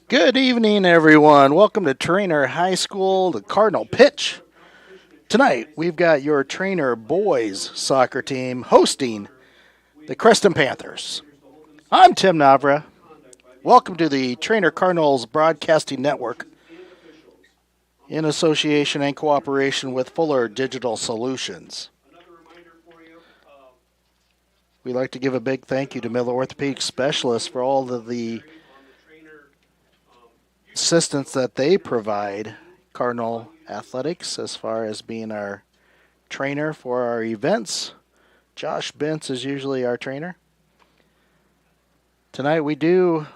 Good evening, everyone. Welcome to Treynor High School, the Cardinal Pitch. Tonight, we've got your Treynor boys soccer team hosting the Creston Panthers. I'm Tim Navra. Welcome to the Treynor Cardinals Broadcasting Network in association and cooperation with Fuller Digital Solutions. We'd like to give a big thank you to Miller Orthopedic Specialists for all of the assistance that they provide Cardinal Athletics as far as being our trainer for our events. Josh Bentz is usually our trainer. Tonight we do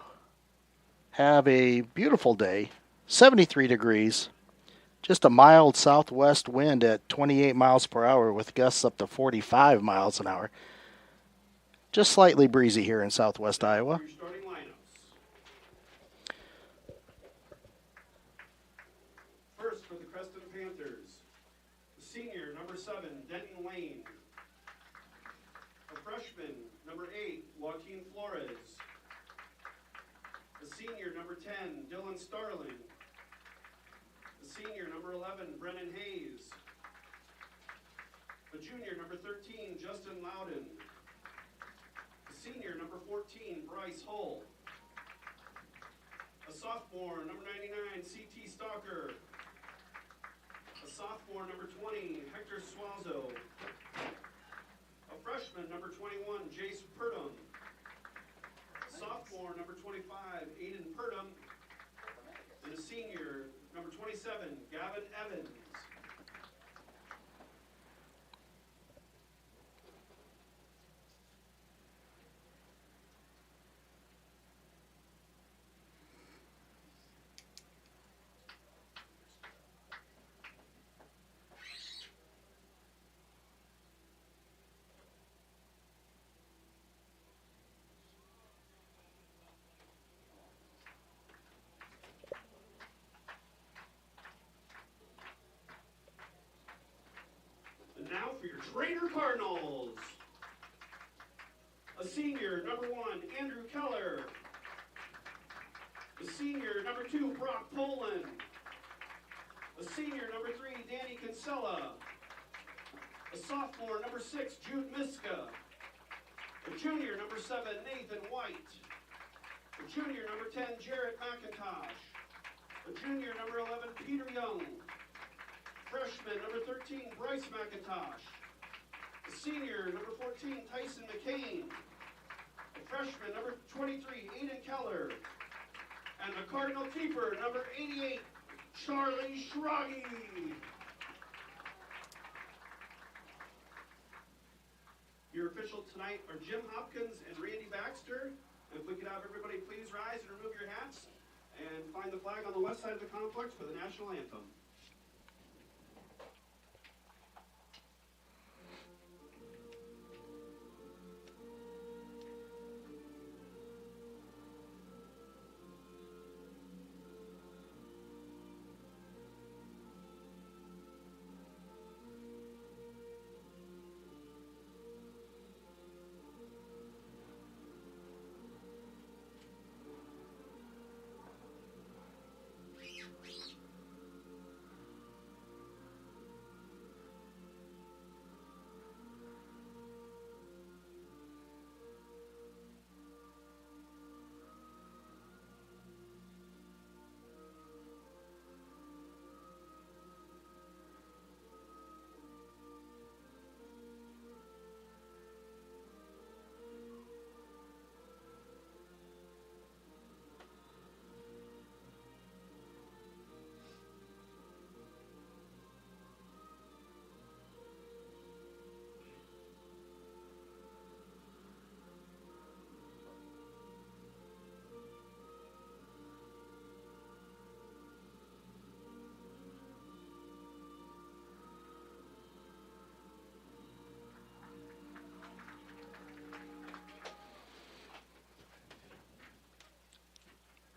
have a beautiful day, 73 degrees, just a mild southwest wind at 28 miles per hour with gusts up to 45 miles an hour. Just slightly breezy here in southwest Iowa. First for the Creston Panthers, the senior, number 7, Denton Lane. A freshman, number 8, Joaquin Flores. The senior, number 10, Dylan Starling. The senior, number 11, Brennan Hayes. The junior, number 13, Justin Loudon. The senior, number 14, Bryce Hull. A sophomore, number 99, C.T. Stalker. A sophomore, number 20, Hector Suazo. A freshman, number 21, Jace Purdom. Sophomore, number 25, Aiden Purdom. And a senior, number 27, Gavin Evans. Now for your Treynor Cardinals. A senior, number 1, Andrew Keller. A senior, number 2, Brock Poland. A senior, number 3, Danny Kinsella. A sophomore, number 6, Jude Miska. A junior, number 7, Nathan White. A junior, number 10, Jarrett McIntosh. A junior, number 11, Peter Young. Freshman, number 13, Bryce McIntosh. The senior, number 14, Tyson McCain. The freshman, number 23, Aiden Keller. And the Cardinal keeper, number 88, Charlie Schraggy. Your officials tonight are Jim Hopkins and Randy Baxter. If we could have everybody please rise and remove your hats and find the flag on the west side of the complex for the national anthem.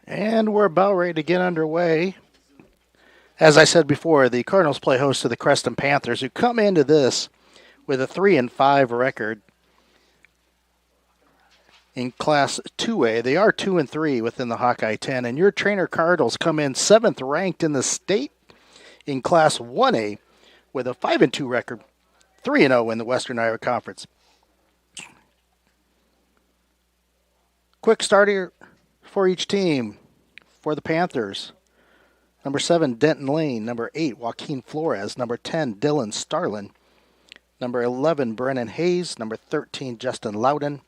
And we're about ready to get underway. As I said before, the Cardinals play host to the Creston Panthers, who come into this with a 3-5 record. in Class 2A. They are 2-3 within the Hawkeye 10, and your Treynor Cardinals come in 7th ranked in the state in Class 1A with a 5-2 record, 3-0 in the Western Iowa Conference. Quick starter for each team. For the Panthers, number 7, Denton Lane. Number 8, Joaquin Flores. Number 10, Dylan Starlin. Number 11, Brennan Hayes. Number 13, Justin Loudon.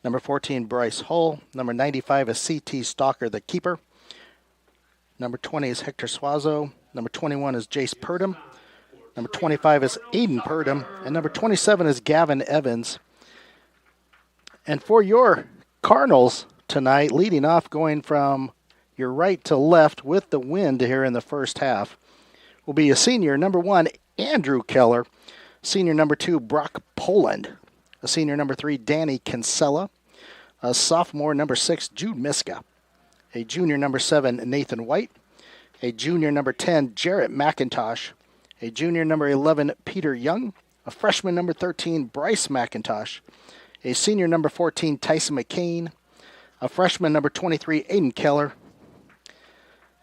Number 14, Bryce Hull. Number 95 is C.T. Stalker, the keeper. Number 20 is Hector Suazo. Number 21 is Jace Purdom. Number 25 is Aiden Purdom. And number 27 is Gavin Evans. And for your Cardinals tonight, leading off, going from your right to left with the wind here in the first half, will be a senior, number 1, Andrew Keller. Senior number 2, Brock Poland. A senior number 3, Danny Kinsella. A sophomore number 6, Jude Miska. A junior number 7, Nathan White. A junior number 10, Jarrett McIntosh. A junior number 11, Peter Young. A freshman number 13, Bryce McIntosh. A senior number 14, Tyson McCain. A freshman number 23, Aiden Keller.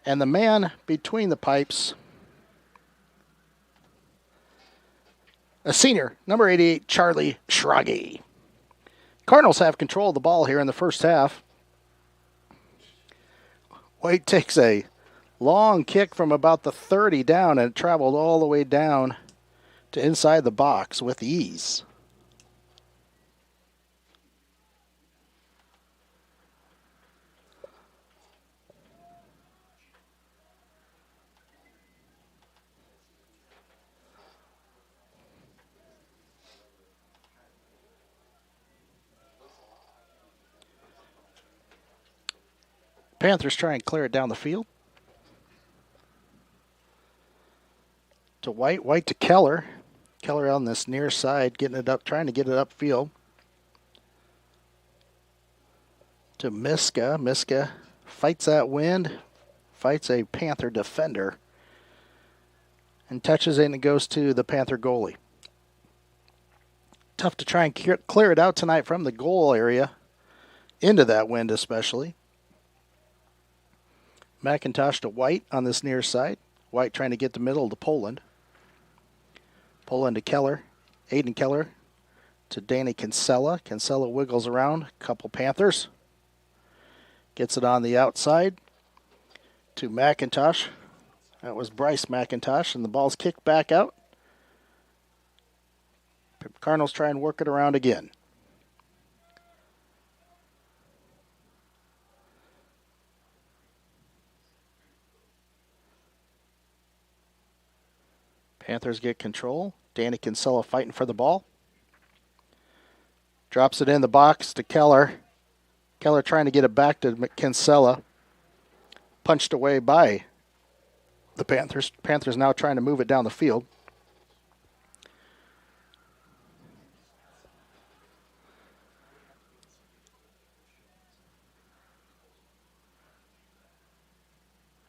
And the man between the pipes, a senior, number 88, Charlie Schrage. Cardinals have control of the ball here in the first half. White takes a long kick from about the 30 down and traveled all the way down to inside the box with ease. Panthers try and clear it down the field. To White. White to Keller. Keller on this near side, getting it up, trying to get it upfield. To Miska. Miska fights that wind, fights a Panther defender, and touches it, and it goes to the Panther goalie. Tough to try and clear it out tonight from the goal area, into that wind especially. McIntosh to White on this near side. White trying to get the middle to Poland. Poland to Keller. Aiden Keller to Danny Kinsella. Kinsella wiggles around. Couple Panthers. Gets it on the outside to McIntosh. That was Bryce McIntosh, and the ball's kicked back out. Cardinals try and work it around again. Panthers get control. Danny Kinsella fighting for the ball. Drops it in the box to Keller. Keller trying to get it back to Kinsella. Punched away by the Panthers. Panthers now trying to move it down the field.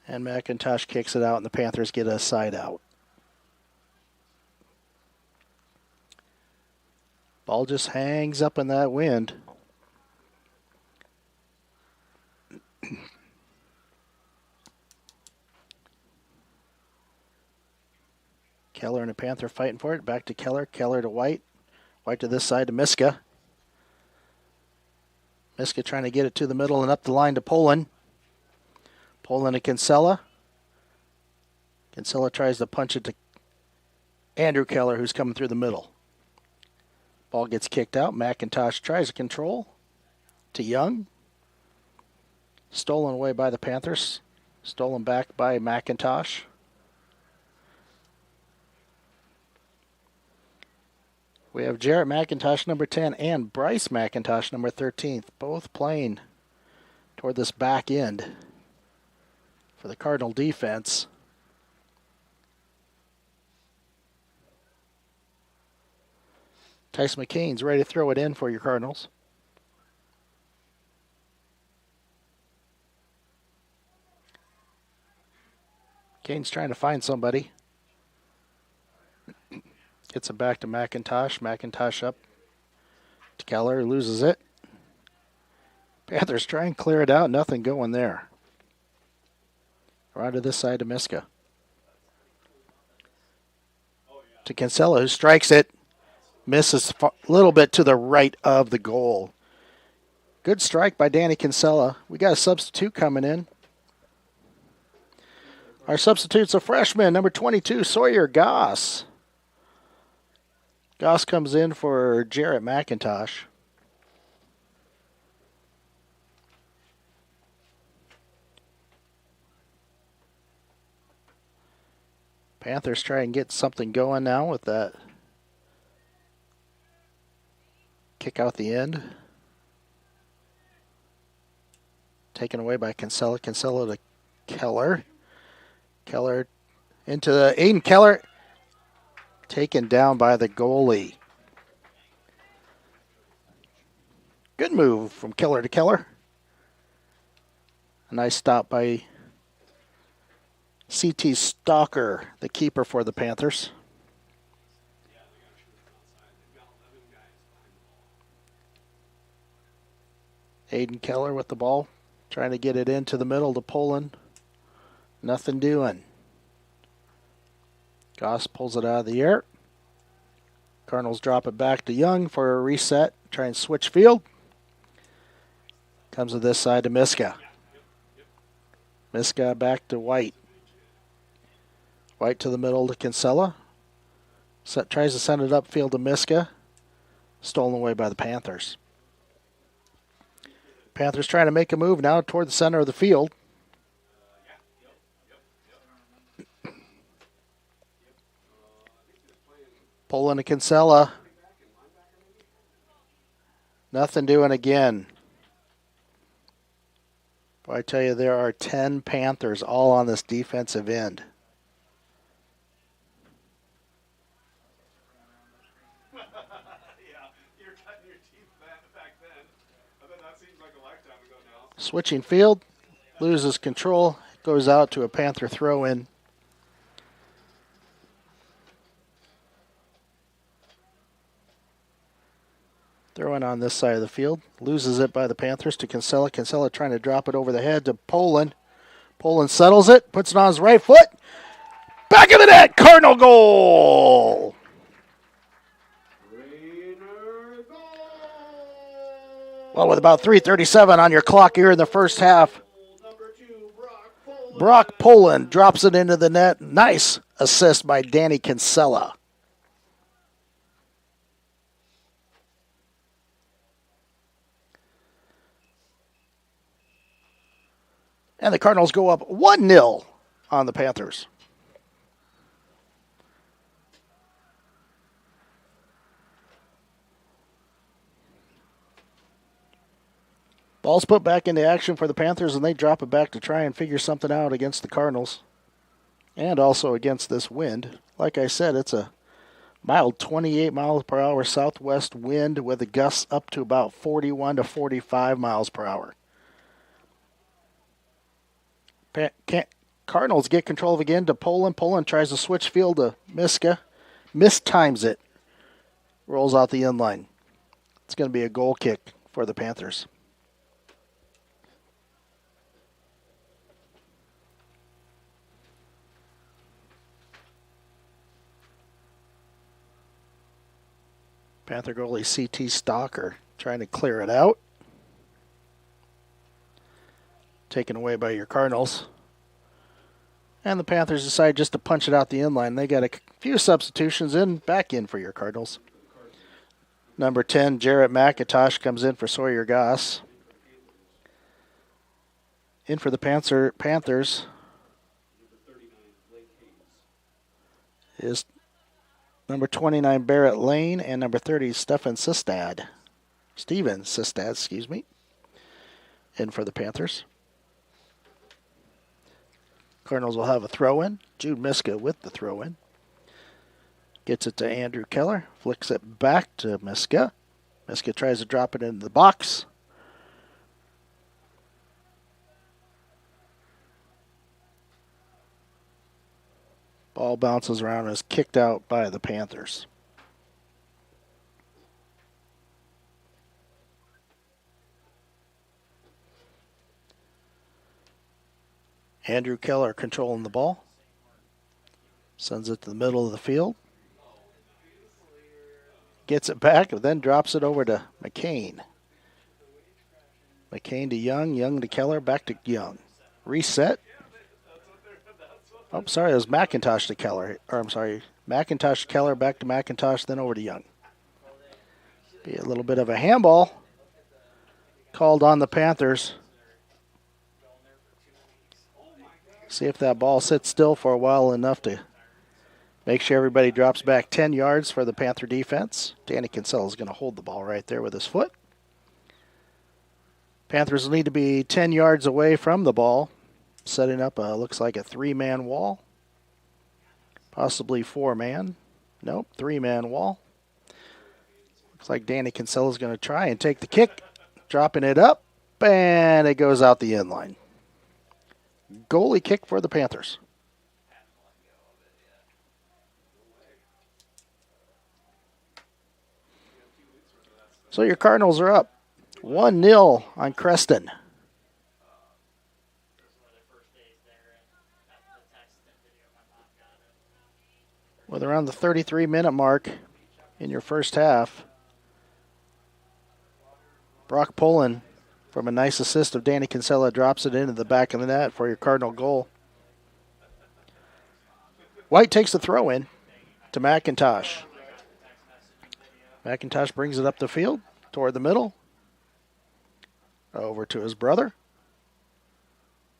And McIntosh kicks it out, and the Panthers get a side out. Ball just hangs up in that wind. Keller and the Panther fighting for it. Back to Keller. Keller to White. White to this side to Miska. Miska trying to get it to the middle and up the line to Poland. Poland to Kinsella. Kinsella tries to punch it to Andrew Keller, who's coming through the middle. Ball gets kicked out. McIntosh tries to control to Young. Stolen away by the Panthers. Stolen back by McIntosh. We have Jarrett McIntosh, number 10, and Bryce McIntosh, number 13, both playing toward this back end for the Cardinal defense. Tyson McCain's ready to throw it in for your Cardinals. Kane's trying to find somebody. Gets it back to McIntosh. McIntosh up to Keller, loses it. Panthers try and clear it out. Nothing going there. Right to this side to Miska. To Kinsella, who strikes it. Misses a little bit to the right of the goal. Good strike by Danny Kinsella. We got a substitute coming in. Our substitute's a freshman, number 22, Sawyer Goss. Goss comes in for Jarrett McIntosh. Panthers try and get something going now with that kick out the end. Taken away by Kinsella. Kinsella to Keller. Keller into the Aiden Keller. Taken down by the goalie. Good move from Keller to Keller. A nice stop by CT Stalker, the keeper for the Panthers. Aiden Keller with the ball, trying to get it into the middle to Poland. Nothing doing. Goss pulls it out of the air. Cardinals drop it back to Young for a reset. Try and switch field. Comes to this side to Miska. Miska back to White. White to the middle to Kinsella. Tries to send it upfield to Miska. Stolen away by the Panthers. Panthers trying to make a move now toward the center of the field. Pulling to Kinsella. Nothing doing again. But I tell you, there are 10 Panthers all on this defensive end. Switching field, loses control, goes out to a Panther throw-in. Throw-in on this side of the field, loses it by the Panthers to Kinsella. Kinsella trying to drop it over the head to Poland. Poland settles it, puts it on his right foot. Back of the net, Cardinal goal! Well, with about 3:37 on your clock here in the first half, Brock Poland drops it into the net. Nice assist by Danny Kinsella. And the Cardinals go up 1-0 on the Panthers. Ball's put back into action for the Panthers, and they drop it back to try and figure something out against the Cardinals. And also against this wind. Like I said, it's a mild 28 miles per hour southwest wind with a gust up to about 41 to 45 miles per hour. Cardinals get control of again to Poland. Poland tries to switch field to Miska. Mistimes it. Rolls out the inline. It's going to be a goal kick for the Panthers. Panther goalie CT Stalker trying to clear it out. Taken away by your Cardinals. And the Panthers decide just to punch it out the inline. They got a few substitutions back in for your Cardinals. Number 10, Jarrett McIntosh comes in for Sawyer Goss. In for the Panthers is number 29, Barrett Lane, and number 30, Steven Sistad, excuse me. In for the Panthers. Cardinals will have a throw-in. Jude Miska with the throw-in. Gets it to Andrew Keller. Flicks it back to Miska. Miska tries to drop it into the box. Ball bounces around and is kicked out by the Panthers. Andrew Keller controlling the ball. Sends it to the middle of the field. Gets it back, and then drops it over to McCain. McCain to Young, Young to Keller, back to Young. Reset. Oh, sorry, it was McIntosh to Keller. Or I'm sorry, McIntosh to Keller, back to McIntosh, then over to Young. Be a little bit of a handball called on the Panthers. See if that ball sits still for a while enough to make sure everybody drops back 10 yards for the Panther defense. Danny Kinsella is going to hold the ball right there with his foot. Panthers will need to be 10 yards away from the ball, setting up looks like a 3-man wall, possibly 4-man. Nope, 3-man wall. Looks like Danny Kinsella is going to try and take the kick, dropping it up, and it goes out the end line. Goalie kick for the Panthers. So your Cardinals are up 1-0 on Creston. With around the 33-minute mark in your first half, Brock Pullen, from a nice assist of Danny Kinsella, drops it into the back of the net for your Cardinal goal. White takes the throw in to McIntosh. McIntosh brings it up the field toward the middle. Over to his brother.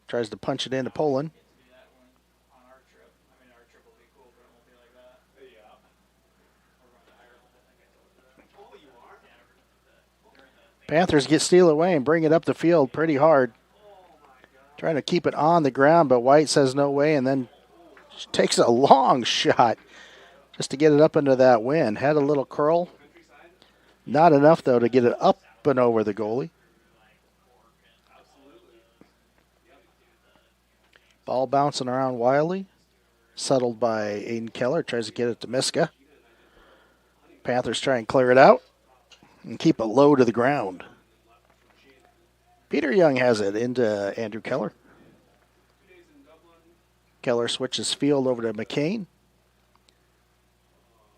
Tries to punch it into Pullen. Panthers steal it away and bring it up the field pretty hard. Trying to keep it on the ground, but White says no way, and then takes a long shot just to get it up into that wind. Had a little curl. Not enough, though, to get it up and over the goalie. Ball bouncing around wildly. Settled by Aiden Keller. Tries to get it to Miska. Panthers try and clear it out and keep it low to the ground. Peter Young has it into Andrew Keller. Keller switches field over to McCain.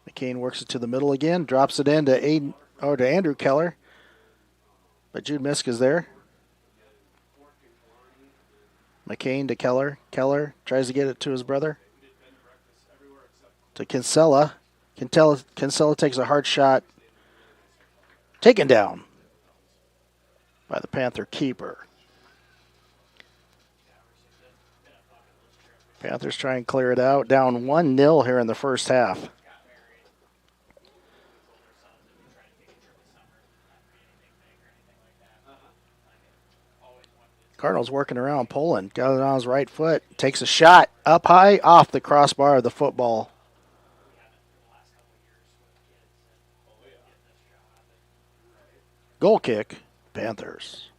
McCain works it to the middle again, drops it into to Andrew Keller. But Jude Miska's there. McCain to Keller. Keller tries to get it to his brother. To Kinsella. Kinsella takes a hard shot. Taken down by the Panther keeper. Panthers try and clear it out. Down 1-0 here in the first half. Cardinals working around Poland. Got it on his right foot. Takes a shot up high off the crossbar of the football. Goal kick, Panthers.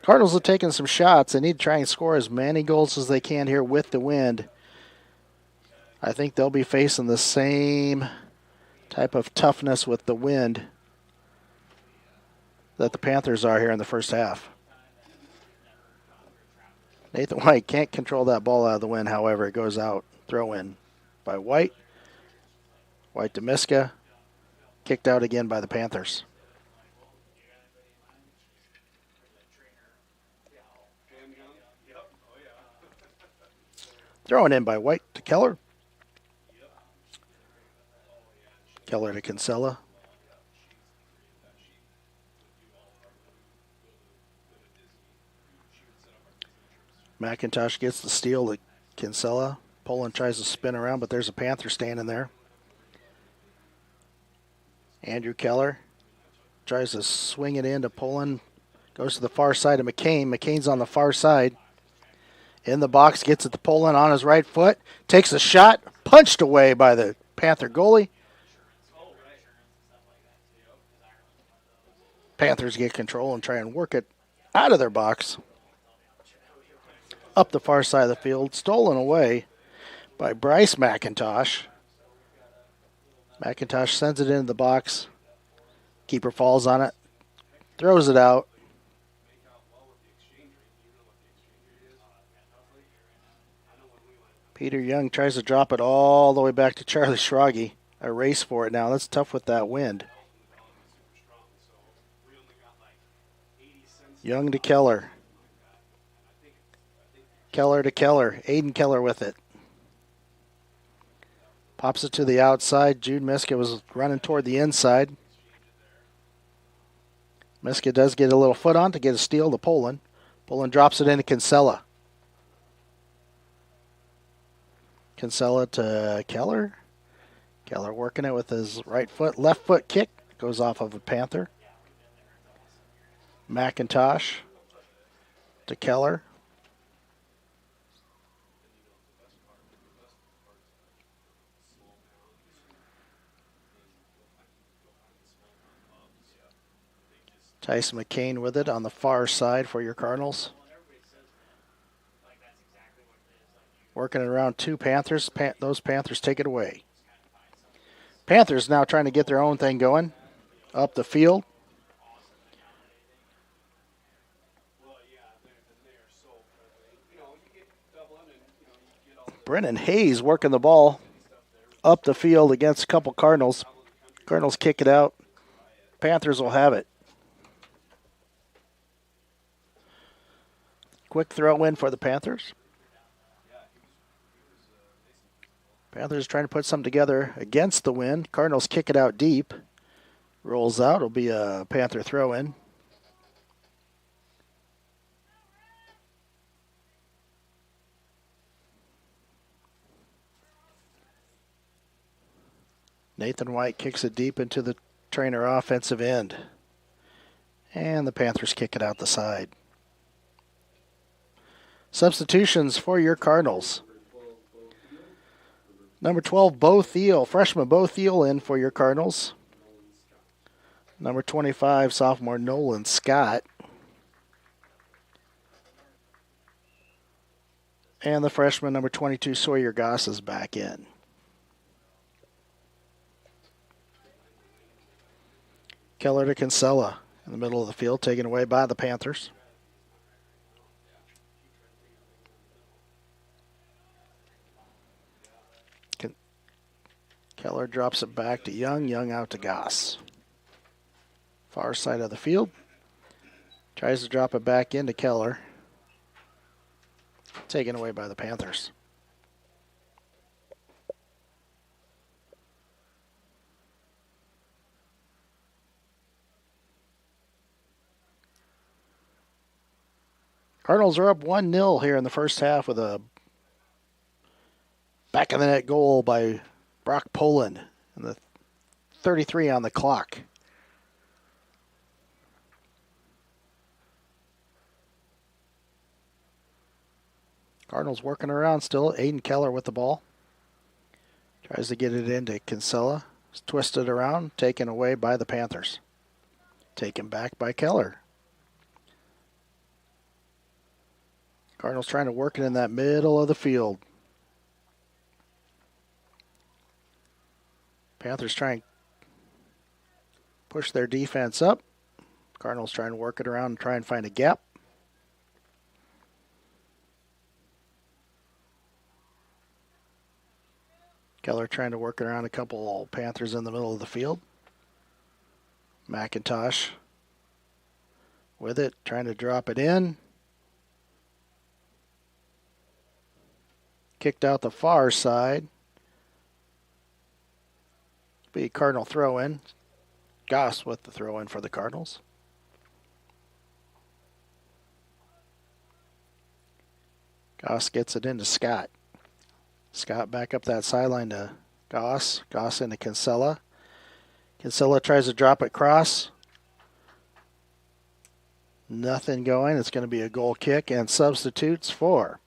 Cardinals have taken some shots. They need to try and score as many goals as they can here with the wind. I think they'll be facing the same type of toughness with the wind that the Panthers are here in the first half. Nathan White can't control that ball out of the wind, however, it goes out. Throw in by White. White to Miska. Kicked out again by the Panthers. Thrown in by White to Keller. Keller to Kinsella. McIntosh gets the steal to Kinsella. Poland tries to spin around, but there's a Panther standing there. Andrew Keller tries to swing it into Poland. Goes to the far side of McCain. McCain's on the far side. In the box, gets it to Poland on his right foot. Takes a shot. Punched away by the Panther goalie. Panthers get control and try and work it out of their box. Up the far side of the field. Stolen away by Bryce McIntosh. McIntosh sends it into the box. Keeper falls on it. Throws it out. Peter Young tries to drop it all the way back to Charlie Schrage. A race for it now. That's tough with that wind. Young to Keller. Keller to Keller. Aiden Keller with it. Pops it to the outside. Jude Miska was running toward the inside. Miska does get a little foot on to get a steal to Poland. Poland drops it into Kinsella. Kinsella to Keller. Keller working it with his right foot. Left foot kick. Goes off of a Panther. McIntosh to Keller. Tyson McCain with it on the far side for your Cardinals. Working it around two Panthers. Those Panthers take it away. Panthers now trying to get their own thing going. Up the field. Brennan Hayes working the ball up the field against a couple Cardinals. Cardinals kick it out. Panthers will have it. Quick throw in for the Panthers. Panthers trying to put something together against the wind. Cardinals kick it out deep. Rolls out. It'll be a Panther throw in. Nathan White kicks it deep into the Treynor offensive end. And the Panthers kick it out the side. Substitutions for your Cardinals. Number 12, Bo Thiel. Freshman Bo Thiel in for your Cardinals. Number 25, sophomore Nolan Scott. And the freshman, number 22, Sawyer Goss is back in. Keller to Kinsella in the middle of the field, taken away by the Panthers. Keller drops it back to Young. Young out to Goss. Far side of the field. Tries to drop it back into Keller. Taken away by the Panthers. Cardinals are up 1-0 here in the first half with a back of the net goal by Brock Poland and the 33 on the clock. Cardinals working around still. Aiden Keller with the ball. Tries to get it into Kinsella. It's twisted around, taken away by the Panthers. Taken back by Keller. Cardinals trying to work it in that middle of the field. Panthers trying to push their defense up. Cardinals trying to work it around and try and find a gap. Keller trying to work it around a couple Panthers in the middle of the field. McIntosh with it, trying to drop it in. Kicked out the far side. Be a Cardinal throw in. Goss with the throw in for the Cardinals. Goss gets it into Scott. Scott back up that sideline to Goss. Goss into Kinsella. Kinsella tries to drop it cross. Nothing going. It's going to be a goal kick and substitutes for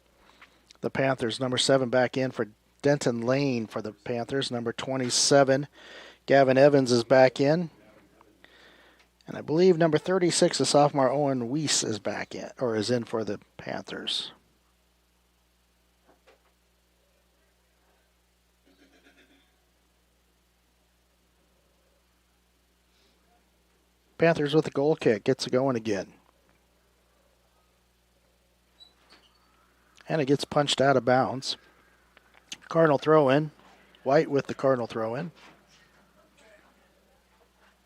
the Panthers. Number 7 back in for Denton Lane for the Panthers. Number 27, Gavin Evans is back in. And I believe number 36, the sophomore Owen Weiss is back in, or is in for the Panthers. Panthers with a goal kick. Gets it going again. And it gets punched out of bounds. Cardinal throw in. White with the Cardinal throw in.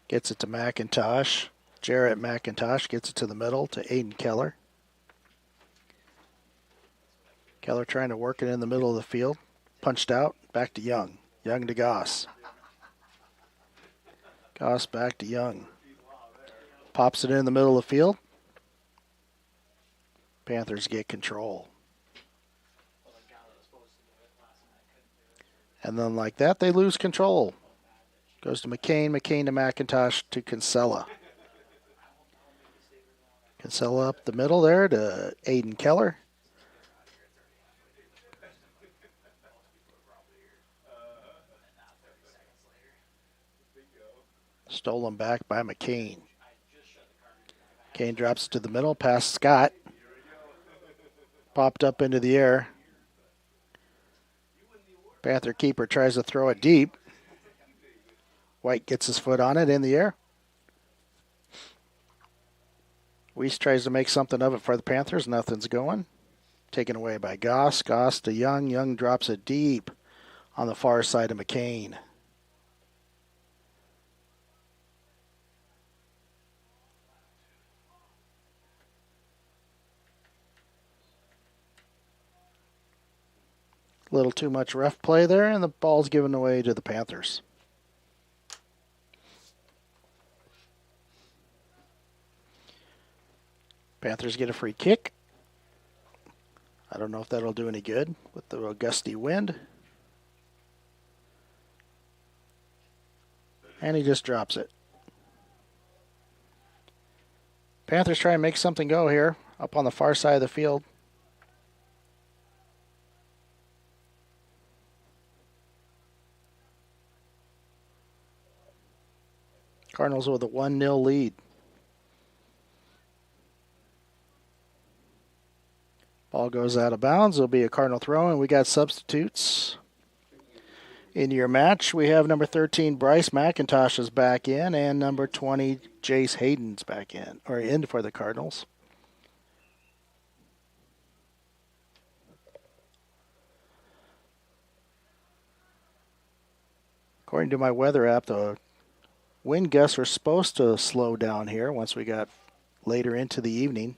Gets it to McIntosh. Jarrett McIntosh gets it to the middle to Aiden Keller. Keller trying to work it in the middle of the field. Punched out. Back to Young. Young to Goss. Goss back to Young. Pops it in the middle of the field. Panthers get control. And then like that, they lose control. Goes to McCain. McCain to McIntosh to Kinsella. Kinsella up the middle there to Aiden Keller. Stolen back by McCain. McCain drops it to the middle, past Scott. Popped up into the air. Panther keeper tries to throw it deep. White gets his foot on it in the air. Weiss tries to make something of it for the Panthers. Nothing's going. Taken away by Goss. Goss to Young. Young drops it deep on the far side of McCain. A little too much rough play there, and the ball's given away to the Panthers. Panthers get a free kick. I don't know if that'll do any good with the gusty wind. And he just drops it. Panthers try and make something go here up on the far side of the field. Cardinals with a 1-0 lead. Ball goes out of bounds. It'll be a Cardinal throw, and we got substitutes in your match. We have number 13, Bryce McIntosh is back in, and number 20, Jace Hayden's back in, or in for the Cardinals. According to my weather app, the wind gusts are supposed to slow down here once we got later into the evening.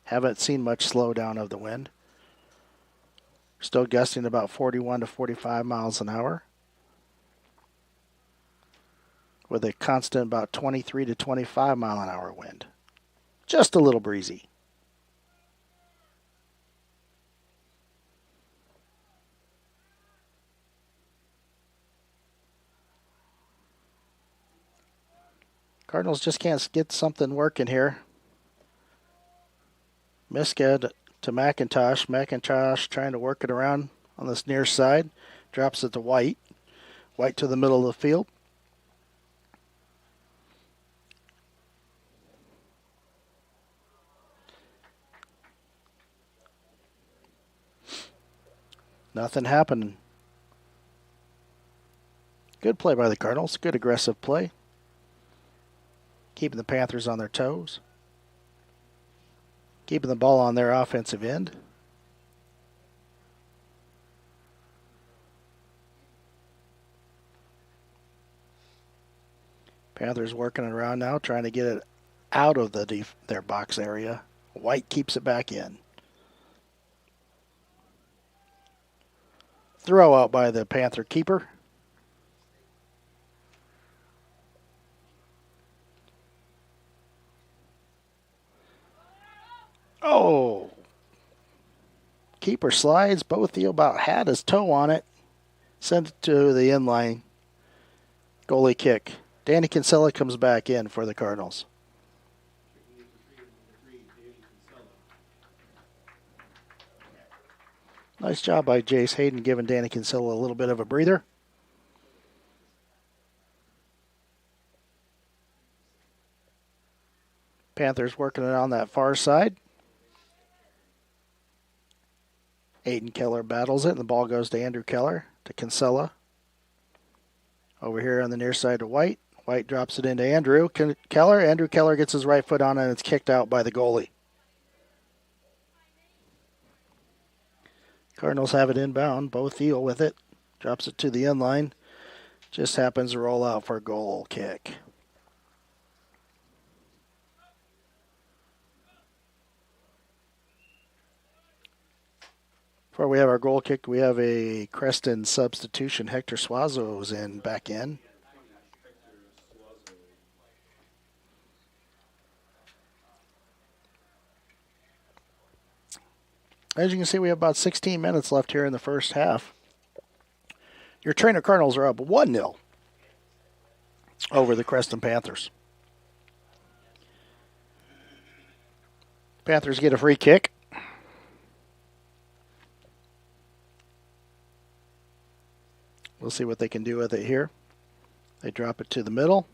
Haven't seen much slowdown of the wind. Still gusting about 41 to 45 miles an hour, with a constant about 23 to 25 mile an hour wind. Just a little breezy. Cardinals just can't get something working here. Miska to McIntosh. McIntosh trying to work it around on this near side. Drops it to White. White to the middle of the field. Nothing happening. Good play by the Cardinals. Good aggressive play. Keeping the Panthers on their toes. Keeping the ball on their offensive end. Panthers working it around now, trying to get it out of their box area. White keeps it back in. Throw out by the Panther keeper. Oh. Keeper slides. Botheel about had his toe on it. Sent it to the inline. Goalie kick. Danny Kinsella comes back in for the Cardinals. Nice job by Jace Hayden giving Danny Kinsella a little bit of a breather. Panthers working it on that far side. Aiden Keller battles it, and the ball goes to Andrew Keller, to Kinsella. Over here on the near side to White. White drops it into Andrew Keller. Andrew Keller gets his right foot on it, and it's kicked out by the goalie. Cardinals have it inbound. Bo Thiel with it. Drops it to the end line. Just happens to roll out for a goal kick. Before we have our goal kick, we have a Creston substitution. Hector Suazo's in back in. As you can see, we have about 16 minutes left here in the first half. Your Treynor Cardinals are up 1-0 over the Creston Panthers. Panthers get a free kick. We'll see what they can do with it here. They drop it to the middle.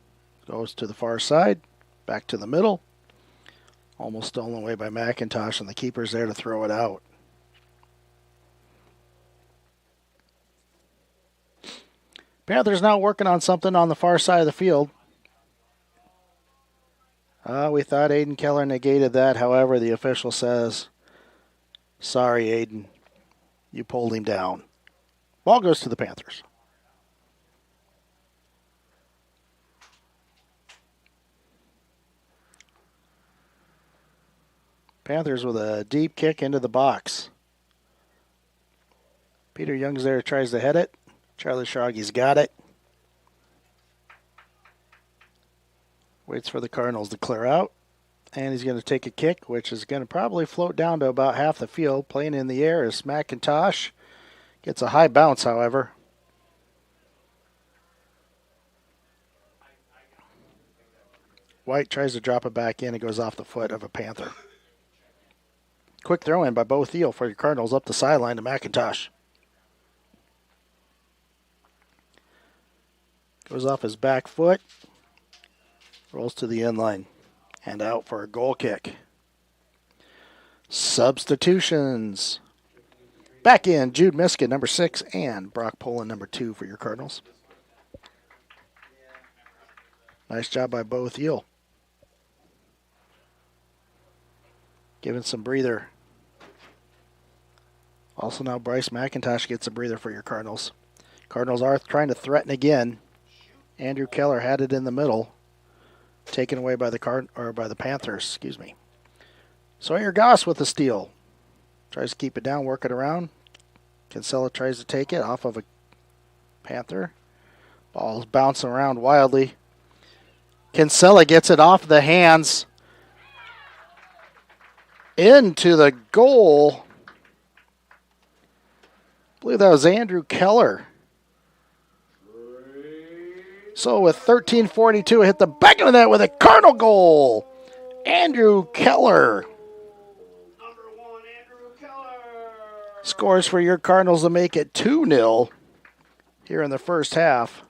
Goes to the far side. Back to the middle. Almost stolen away by McIntosh, and the keeper's there to throw it out. Panthers now working on something on the far side of the field. We thought Aiden Keller negated that. However, the official says, sorry, Aiden. You pulled him down. Ball goes to the Panthers. Panthers with a deep kick into the box. Peter Young's there, tries to head it. Charlie Shroggy's got it. Waits for the Cardinals to clear out. And he's going to take a kick, which is going to probably float down to about half the field. Playing in the air is McIntosh. Gets a high bounce, however. White tries to drop it back in. It goes off the foot of a Panther. Quick throw in by Bo Thiel for your Cardinals up the sideline to McIntosh. Goes off his back foot. Rolls to the end line. And out for a goal kick. Substitutions. Back in, Jude Miska, number 6, and Brock Poland, number 2 for your Cardinals. Nice job by Bo Thiel. Giving some breather. Also now Bryce McIntosh gets a breather for your Cardinals. Cardinals are trying to threaten again. Andrew Keller had it in the middle. Taken away by the Panthers, excuse me. Sawyer Goss with the steal. Tries to keep it down, work it around. Kinsella tries to take it off of a Panther. Ball's bouncing around wildly. Kinsella gets it off the hands. Into the goal. I believe that was Andrew Keller. So with 13:42, hit the back of the net with a Cardinal goal. Andrew Keller. Number 1, Andrew Keller. Scores for your Cardinals to make it 2-0 here in the first half.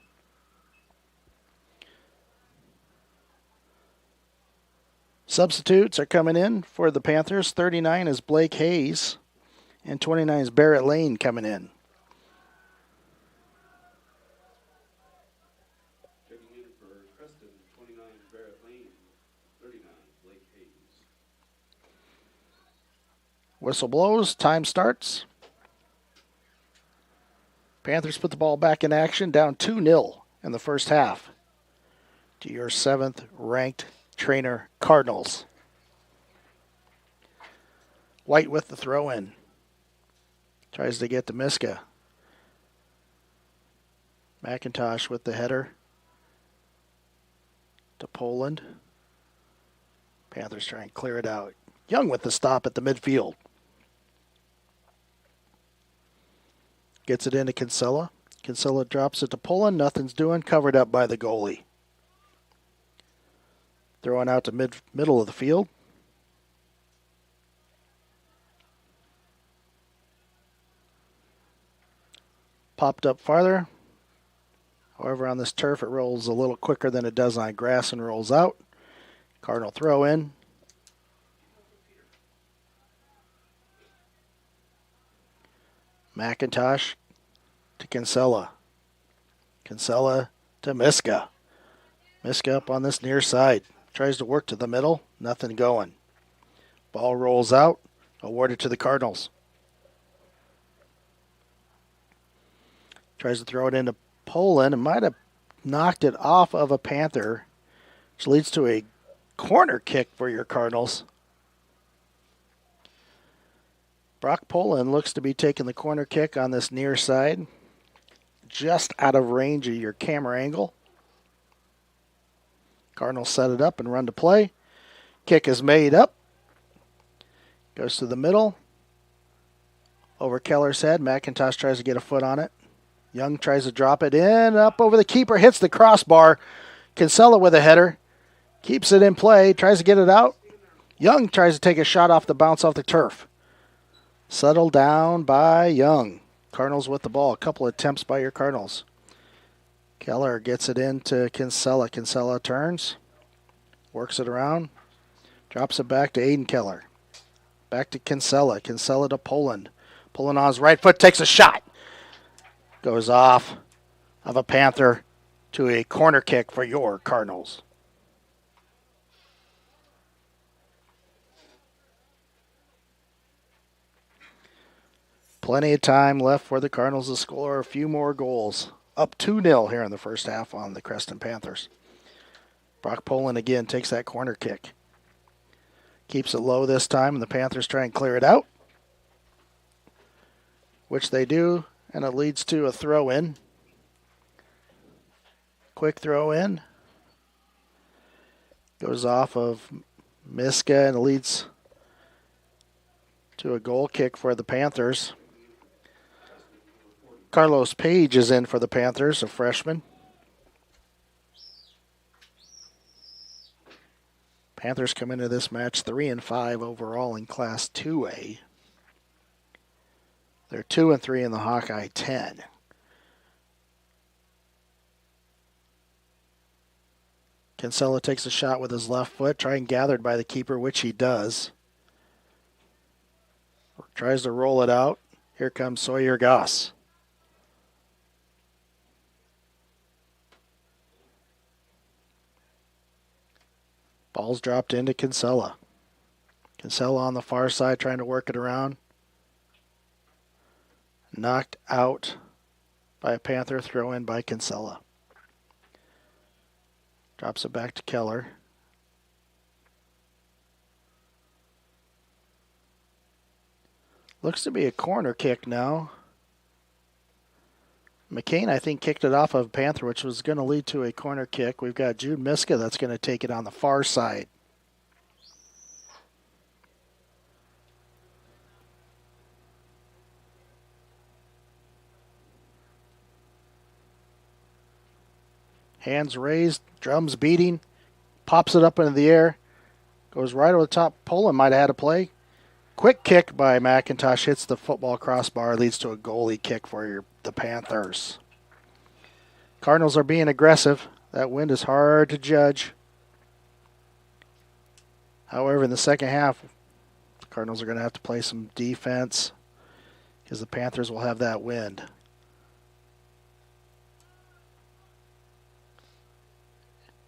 Substitutes are coming in for the Panthers. 39 is Blake Hayes, and 29 is Barrett Lane coming in. Checking in for Creston, 29 Barrett Lane, 39 Blake Hayes. Whistle blows, time starts. Panthers put the ball back in action, down 2-0 in the first half to your 7th ranked Treynor Cardinals. White with the throw in. Tries to get to Miska. McIntosh with the header to Poland. Panthers try and clear it out. Young with the stop at the midfield. Gets it into Kinsella. Kinsella drops it to Poland. Nothing's doing. Covered up by the goalie. Throwing out to middle of the field. Popped up farther. However, on this turf, it rolls a little quicker than it does on grass and rolls out. Cardinal throw in. McIntosh to Kinsella. Kinsella to Miska. Miska up on this near side. Tries to work to the middle. Nothing going. Ball rolls out. Awarded to the Cardinals. Tries to throw it into Poland and might have knocked it off of a Panther, which leads to a corner kick for your Cardinals. Brock Poland looks to be taking the corner kick on this near side, just out of range of your camera angle. Cardinals set it up and run to play. Kick is made up. Goes to the middle. Over Keller's head. McIntosh tries to get a foot on it. Young tries to drop it in. Up over the keeper. Hits the crossbar. Kinsella with a header. Keeps it in play. Tries to get it out. Young tries to take a shot off the bounce off the turf. Settled down by Young. Cardinals with the ball. A couple attempts by your Cardinals. Keller gets it into Kinsella. Kinsella turns. Works it around. Drops it back to Aiden Keller. Back to Kinsella. Kinsella to Poland. Poland on his right foot. Takes a shot. Goes off of a Panther to a corner kick for your Cardinals. Plenty of time left for the Cardinals to score a few more goals. Up 2-0 here in the first half on the Creston Panthers. Brock Poland again takes that corner kick. Keeps it low this time, and the Panthers try and clear it out, which they do, and it leads to a throw-in. Quick throw-in. Goes off of Miska and leads to a goal kick for the Panthers. Carlos Page is in for the Panthers, a freshman. Panthers come into this match 3-5 overall in Class 2A. They're 2-3 in the Hawkeye 10. Kinsella takes a shot with his left foot, trying gathered by the keeper, which he does. Tries to roll it out. Here comes Sawyer Goss. Ball's dropped into Kinsella. Kinsella on the far side trying to work it around. Knocked out by a Panther, throw in by Kinsella. Drops it back to Keller. Looks to be a corner kick now. McCain, I think, kicked it off of Panther, which was going to lead to a corner kick. We've got Jude Miska that's going to take it on the far side. Hands raised, drums beating, pops it up into the air, goes right over the top. Poland might have had a play. Quick kick by McIntosh, hits the football crossbar, leads to a goalie kick for the Panthers. Cardinals are being aggressive. That wind is hard to judge. However, in the second half, the Cardinals are going to have to play some defense because the Panthers will have that wind.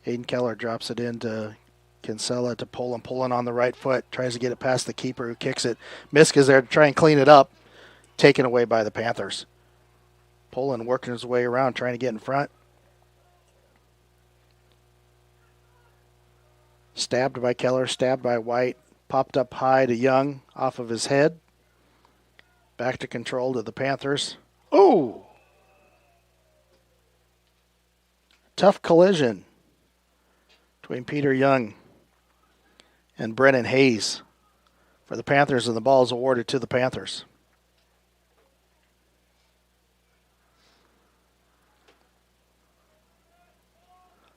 Aiden Keller drops it into Kinsella to Poland. Poland on the right foot. Tries to get it past the keeper who kicks it. Miska's there to try and clean it up. Taken away by the Panthers. Poland working his way around, trying to get in front. Stabbed by Keller, stabbed by White. Popped up high to Young, off of his head. Back to control to the Panthers. Ooh! Tough collision between Peter Young and Brennan Hayes for the Panthers, and the ball is awarded to the Panthers.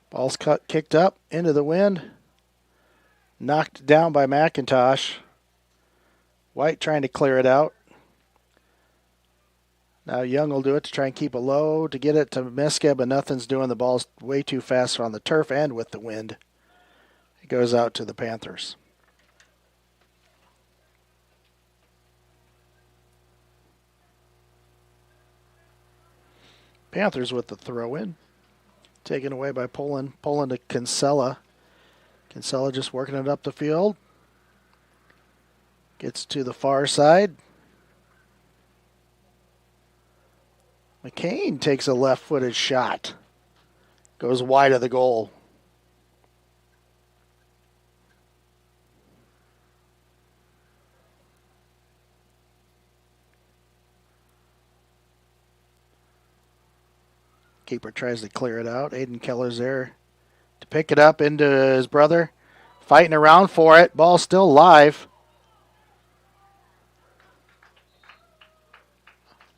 Ball's kicked up into the wind. Knocked down by McIntosh. White trying to clear it out. Now Young will do it to try and keep it low to get it to Miska, but nothing's doing. The ball's way too fast on the turf and with the wind. It goes out to the Panthers. Panthers with the throw-in. Taken away by Poland. Poland to Kinsella. Kinsella just working it up the field. Gets to the far side. McCain takes a left-footed shot. Goes wide of the goal. Keeper tries to clear it out. Aiden Keller's there to pick it up into his brother. Fighting around for it. Ball still live.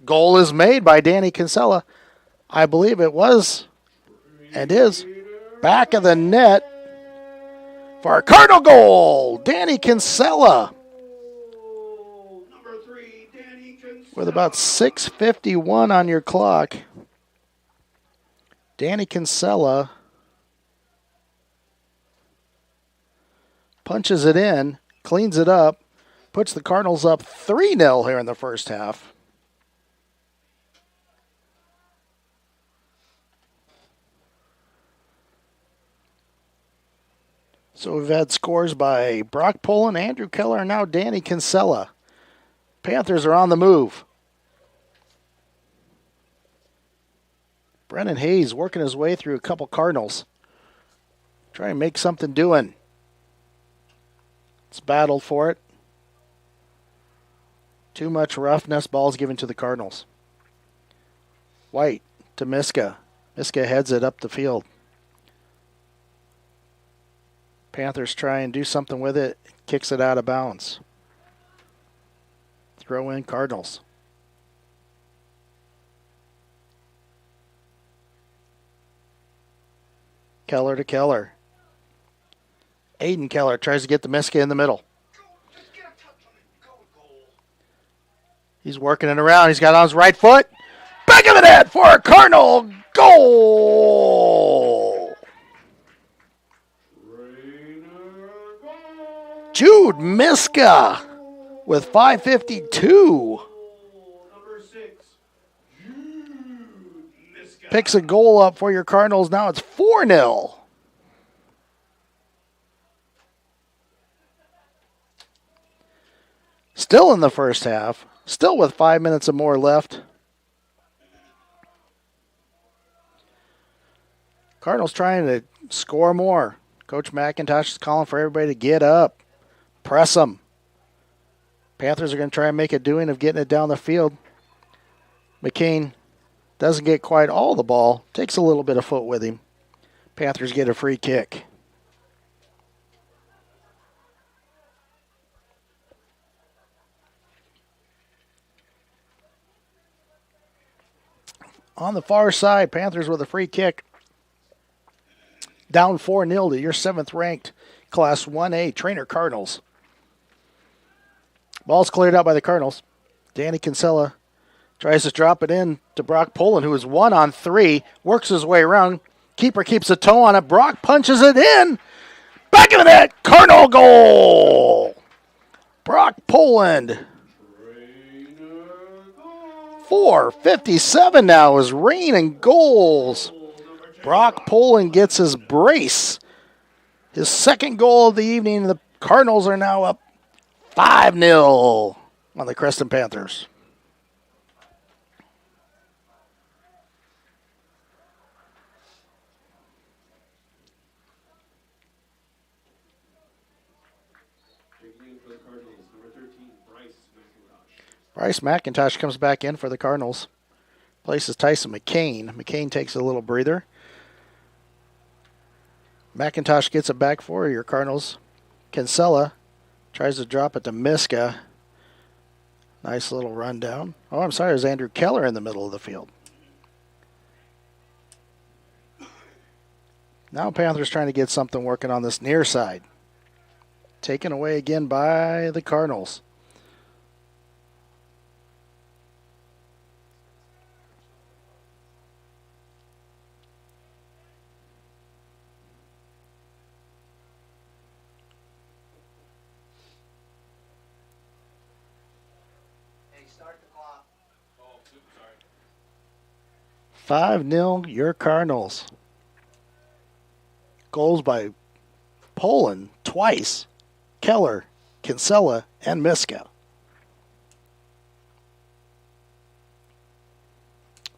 Goal is made by Danny Kinsella. I believe it was and is back of the net for a Cardinal goal. Danny Kinsella. Number 3, Danny Kinsella. With about 6:51 on your clock. Danny Kinsella punches it in, cleans it up, puts the Cardinals up 3-0 here in the first half. So we've had scores by Brock Poland, Andrew Keller, and now Danny Kinsella. Panthers are on the move. Brennan Hayes working his way through a couple Cardinals. Trying to make something doing. It's battled for it. Too much roughness. Ball's given to the Cardinals. White to Miska. Miska heads it up the field. Panthers try and do something with it. Kicks it out of bounds. Throw in Cardinals. Keller to Keller. Aiden Keller tries to get the Miska in the middle. He's working it around. He's got on his right foot. Back of the net for a Cardinal goal. Jude Miska with 5:52. Number 6, Jude Miska. Picks a goal up for your Cardinals. Now it's 4-0. Still in the first half. Still with 5 minutes or more left. Cardinals trying to score more. Coach McIntosh is calling for everybody to get up. Press them. Panthers are going to try and make a doing of getting it down the field. McCain doesn't get quite all the ball. Takes a little bit of foot with him. Panthers get a free kick. On the far side, Panthers with a free kick. Down 4-0 to your 7th-ranked Class 1A Treynor Cardinals. Ball's cleared out by the Cardinals. Danny Kinsella tries to drop it in to Brock Poland, who is 1-on-3. Works his way around. Keeper keeps a toe on it. Brock punches it in. Back of the net. Cardinal goal. Brock Poland. 4:57 now is rain and goals. Brock Poland gets his brace. His second goal of the evening. The Cardinals are now up 5-0 on the Creston Panthers. Bryce McIntosh comes back in for the Cardinals. Places Tyson McCain. McCain takes a little breather. McIntosh gets it back for your Cardinals. Kinsella tries to drop it to Miska. Nice little rundown. Oh, I'm sorry, there's Andrew Keller in the middle of the field. Now Panthers trying to get something working on this near side. Taken away again by the Cardinals. Start the clock. 5-0 your Cardinals. Goals by Poland twice, Keller, Kinsella, and Miska.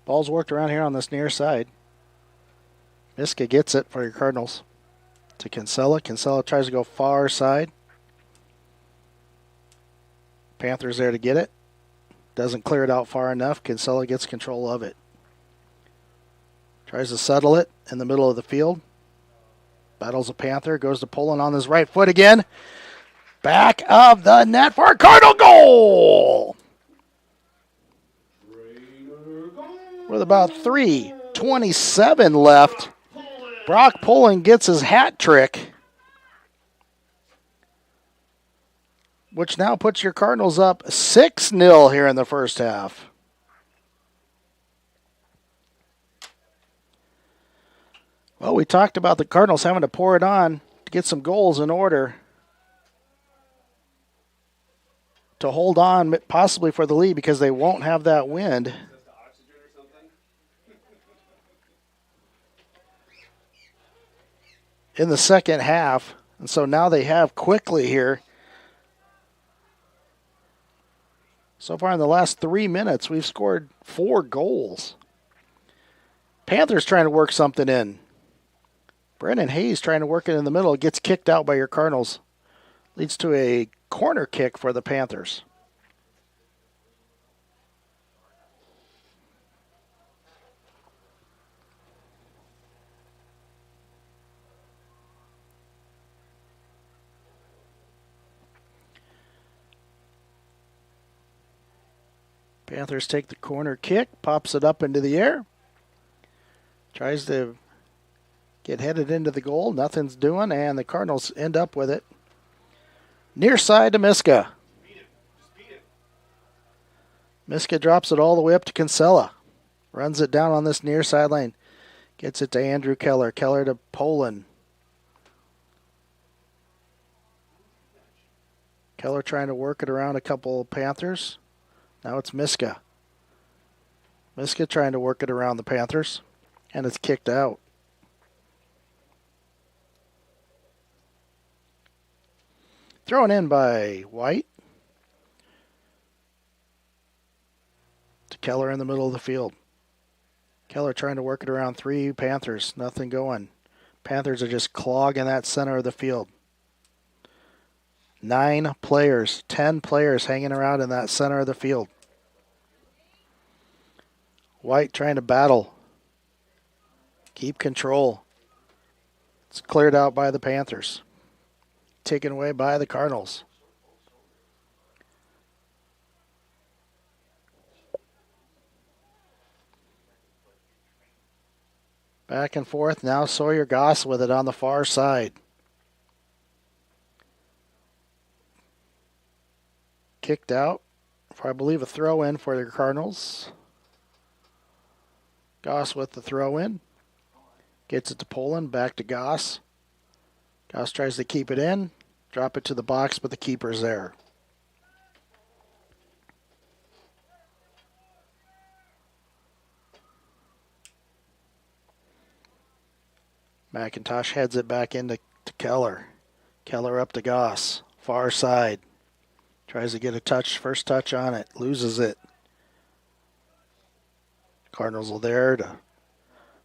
Ball's worked around here on this near side. Miska gets it for your Cardinals. To Kinsella. Kinsella tries to go far side. Panthers there to get it. Doesn't clear it out far enough. Kinsella gets control of it. Tries to settle it in the middle of the field. Battles a Panther. Goes to Poland on his right foot again. Back of the net for a Cardinal goal! With about 3:27 left, Brock Poland gets his hat trick, which now puts your Cardinals up 6-0 here in the first half. Well, we talked about the Cardinals having to pour it on to get some goals in order to hold on possibly for the lead because they won't have that wind. In the second half, and so now they have quickly here. So far in the last 3 minutes, we've scored 4 goals. Panthers trying to work something in. Brennan Hayes trying to work it in the middle. It gets kicked out by your Cardinals. Leads to a corner kick for the Panthers. Panthers take the corner kick, pops it up into the air. Tries to get headed into the goal. Nothing's doing, and the Cardinals end up with it. Near side to Miska. Miska drops it all the way up to Kinsella. Runs it down on this near side lane. Gets it to Andrew Keller. Keller to Poland. Keller trying to work it around a couple of Panthers. Now it's Miska. Miska trying to work it around the Panthers. And it's kicked out. Thrown in by White. To Keller in the middle of the field. Keller trying to work it around 3 Panthers. Nothing going. Panthers are just clogging that center of the field. 9 players, 10 players hanging around in that center of the field. White trying to battle. Keep control. It's cleared out by the Panthers. Taken away by the Cardinals. Back and forth. Now Sawyer Goss with it on the far side. Kicked out for, I believe, a throw-in for the Cardinals. Goss with the throw-in. Gets it to Poland. Back to Goss. Goss tries to keep it in. Drop it to the box, but the keeper's there. McIntosh heads it back into Keller. Keller up to Goss. Far side. Tries to get a touch, first touch on it. Loses it. Cardinals are there to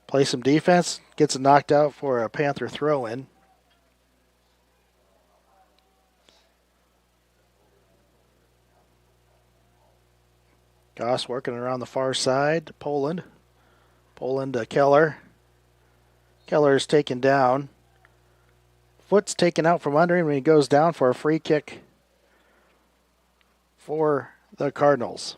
play some defense. Gets it knocked out for a Panther throw-in. Goss working around the far side to Poland. Poland to Keller. Keller is taken down. Foot's taken out from under him when he goes down for a free kick for the Cardinals.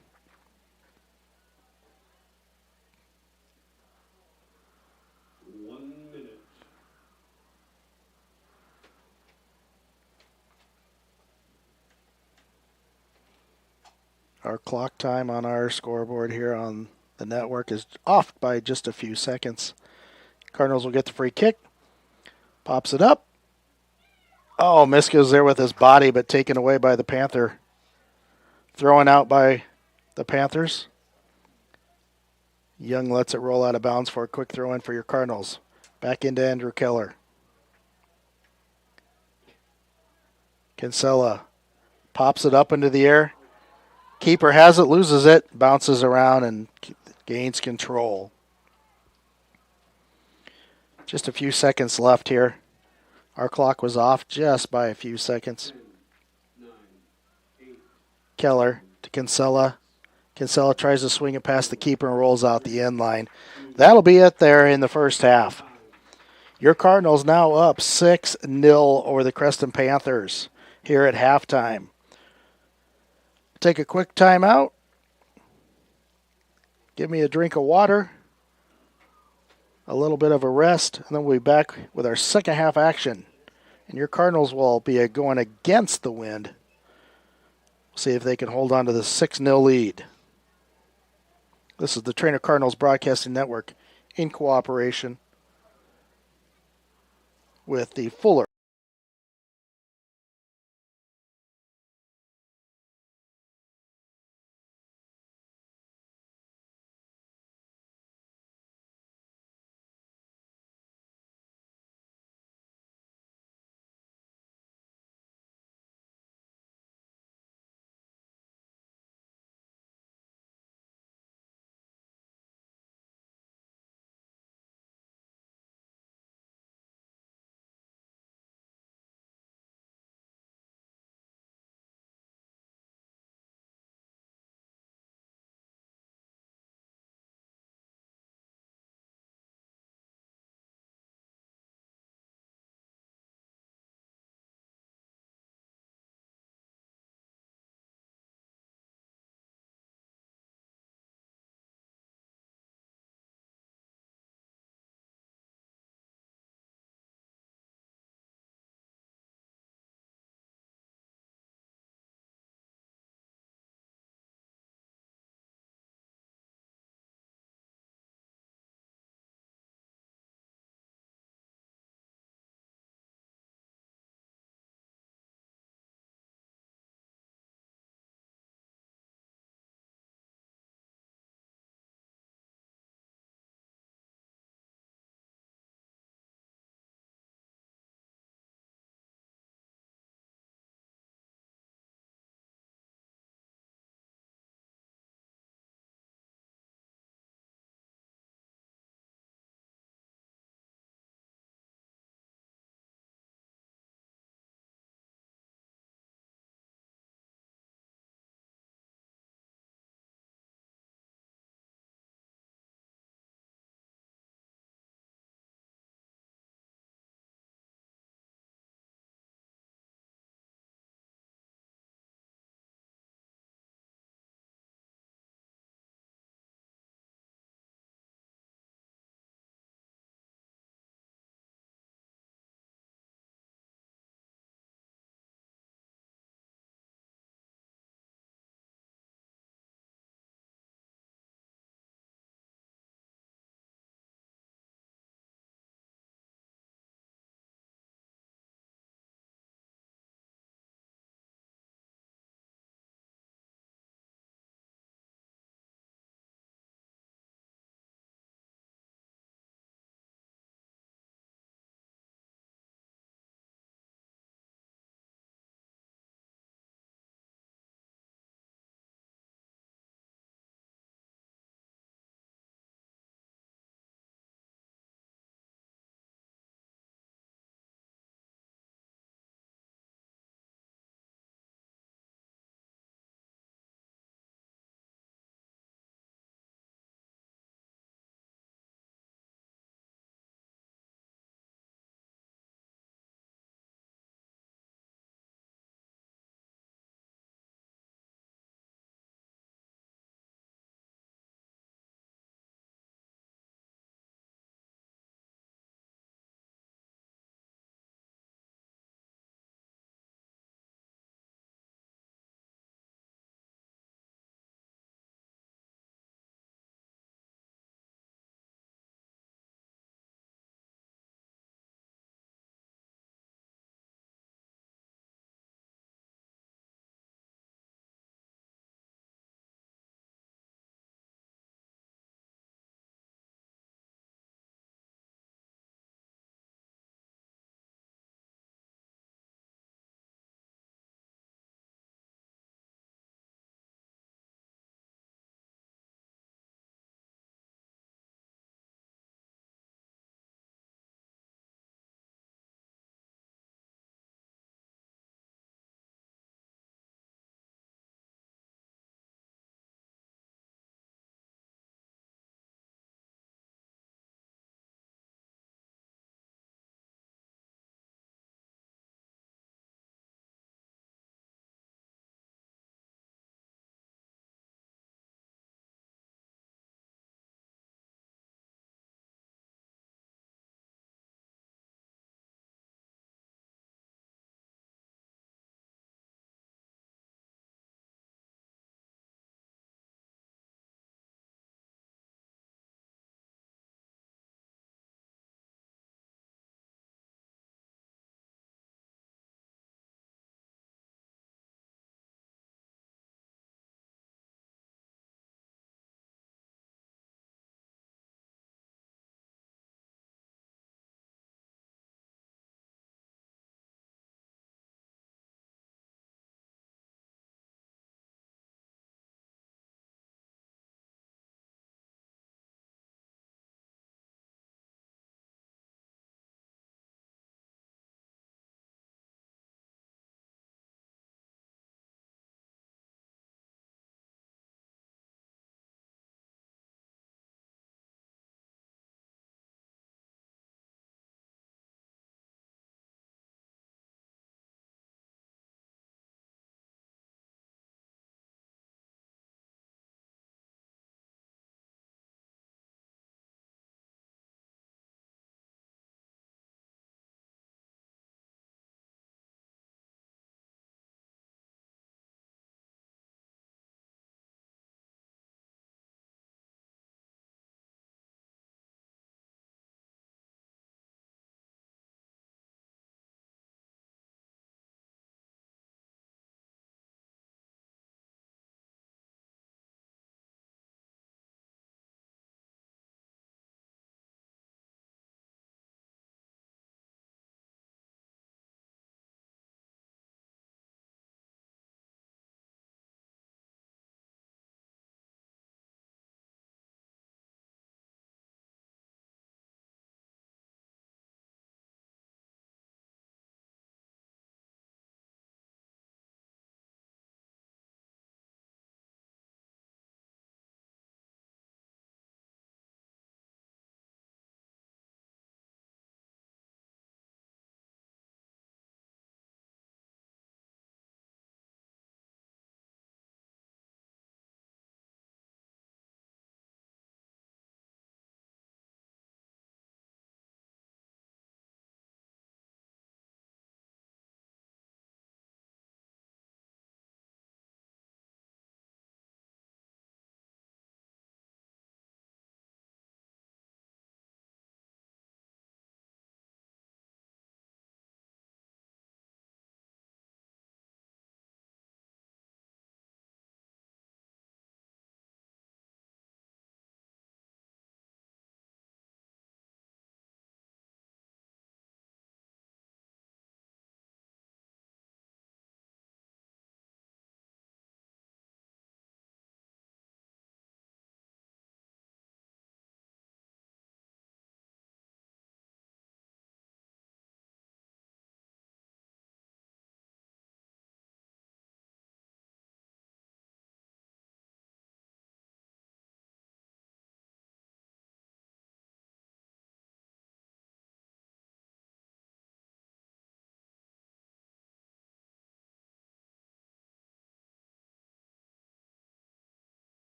Our clock time on our scoreboard here on the network is off by just a few seconds. Cardinals will get the free kick. Pops it up. Oh, Miska's there with his body, but taken away by the Panther. Thrown out by the Panthers. Young lets it roll out of bounds for a quick throw in for your Cardinals. Back into Andrew Keller. Kinsella pops it up into the air. Keeper has it, loses it, bounces around, and gains control. Just a few seconds left here. Our clock was off just by a few seconds. 10, 9, 8, Keller to Kinsella. Kinsella tries to swing it past the keeper and rolls out the end line. That'll be it there in the first half. Your Cardinals now up 6-0 over the Creston Panthers here at halftime. Take a quick timeout. Give me a drink of water, a little bit of a rest, and then we'll be back with our second half action. And your Cardinals will be going against the wind. See if they can hold on to the 6-0 lead. This is the Treynor Cardinals Broadcasting Network in cooperation with the Fuller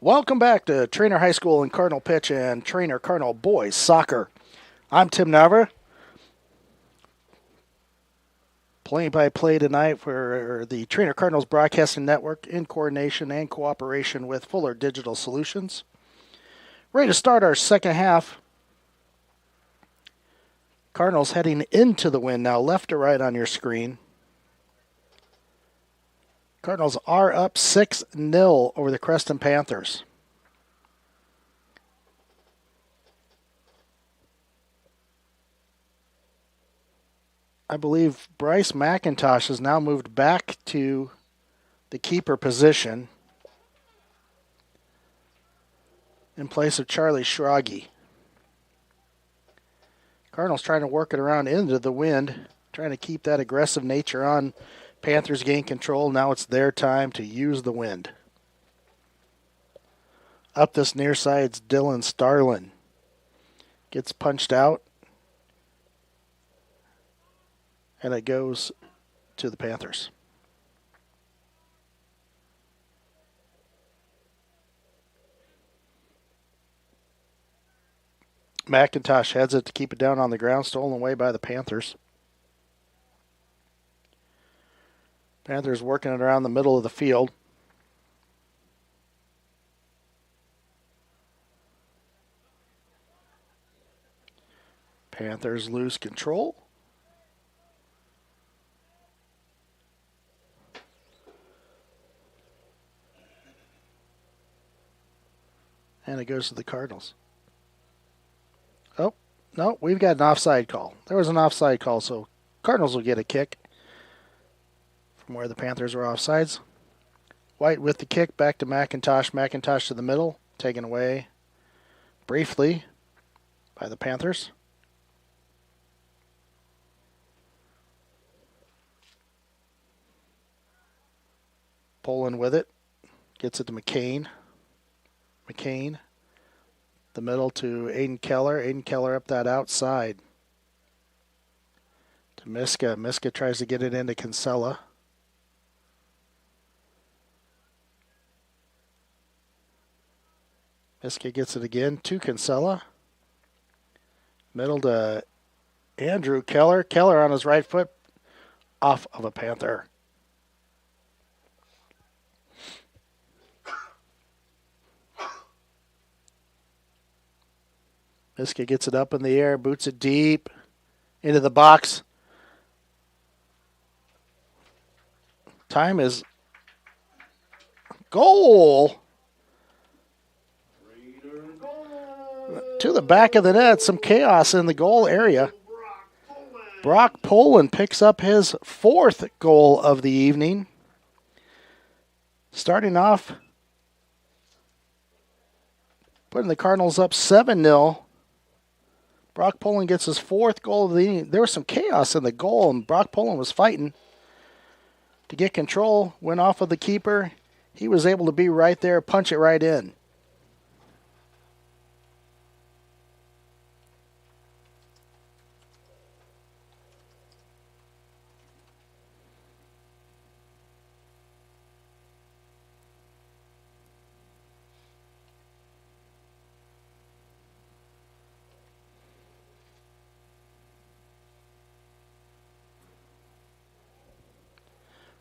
Welcome back to Treynor High School and Cardinal Pitch and Treynor Cardinal Boys Soccer. I'm Tim Navar. Play-by-play tonight for the Treynor Cardinals Broadcasting Network in coordination and cooperation with Fuller Digital Solutions. Ready to start our second half. Cardinals heading into the win now, left to right on your screen. Cardinals are up 6-0 over the Creston Panthers. I believe Bryce McIntosh has now moved back to the keeper position in place of Charlie Schrage. Cardinals trying to work it around into the wind, trying to keep that aggressive nature on. Panthers gain control. Now it's their time to use the wind. Up this near side's Dylan Starlin. Gets punched out. And it goes to the Panthers. McIntosh heads it to keep it down on the ground, stolen away by the Panthers. Panthers working it around the middle of the field. Panthers lose control. And it goes to the Cardinals. Oh, no, we've got an offside call. There was an offside call, so Cardinals will get a kick from where the Panthers were offsides. White with the kick, back to McIntosh. McIntosh to the middle, taken away briefly by the Panthers. Poland with it, gets it to McCain. McCain, the middle to Aiden Keller. Aiden Keller up that outside to Miska. Miska tries to get it into Kinsella. Miska gets it again to Kinsella. Middle to Andrew Keller. Keller on his right foot, off of a Panther. Miska gets it up in the air, boots it deep into the box. Time is goal. To the back of the net, some chaos in the goal area. Brock Poland picks up his fourth goal of the evening. Starting off, putting the Cardinals up 7-0. Brock Poland gets his fourth goal of the evening. There was some chaos in the goal, and Brock Poland was fighting to get control. Went off of the keeper. He was able to be right there, punch it right in.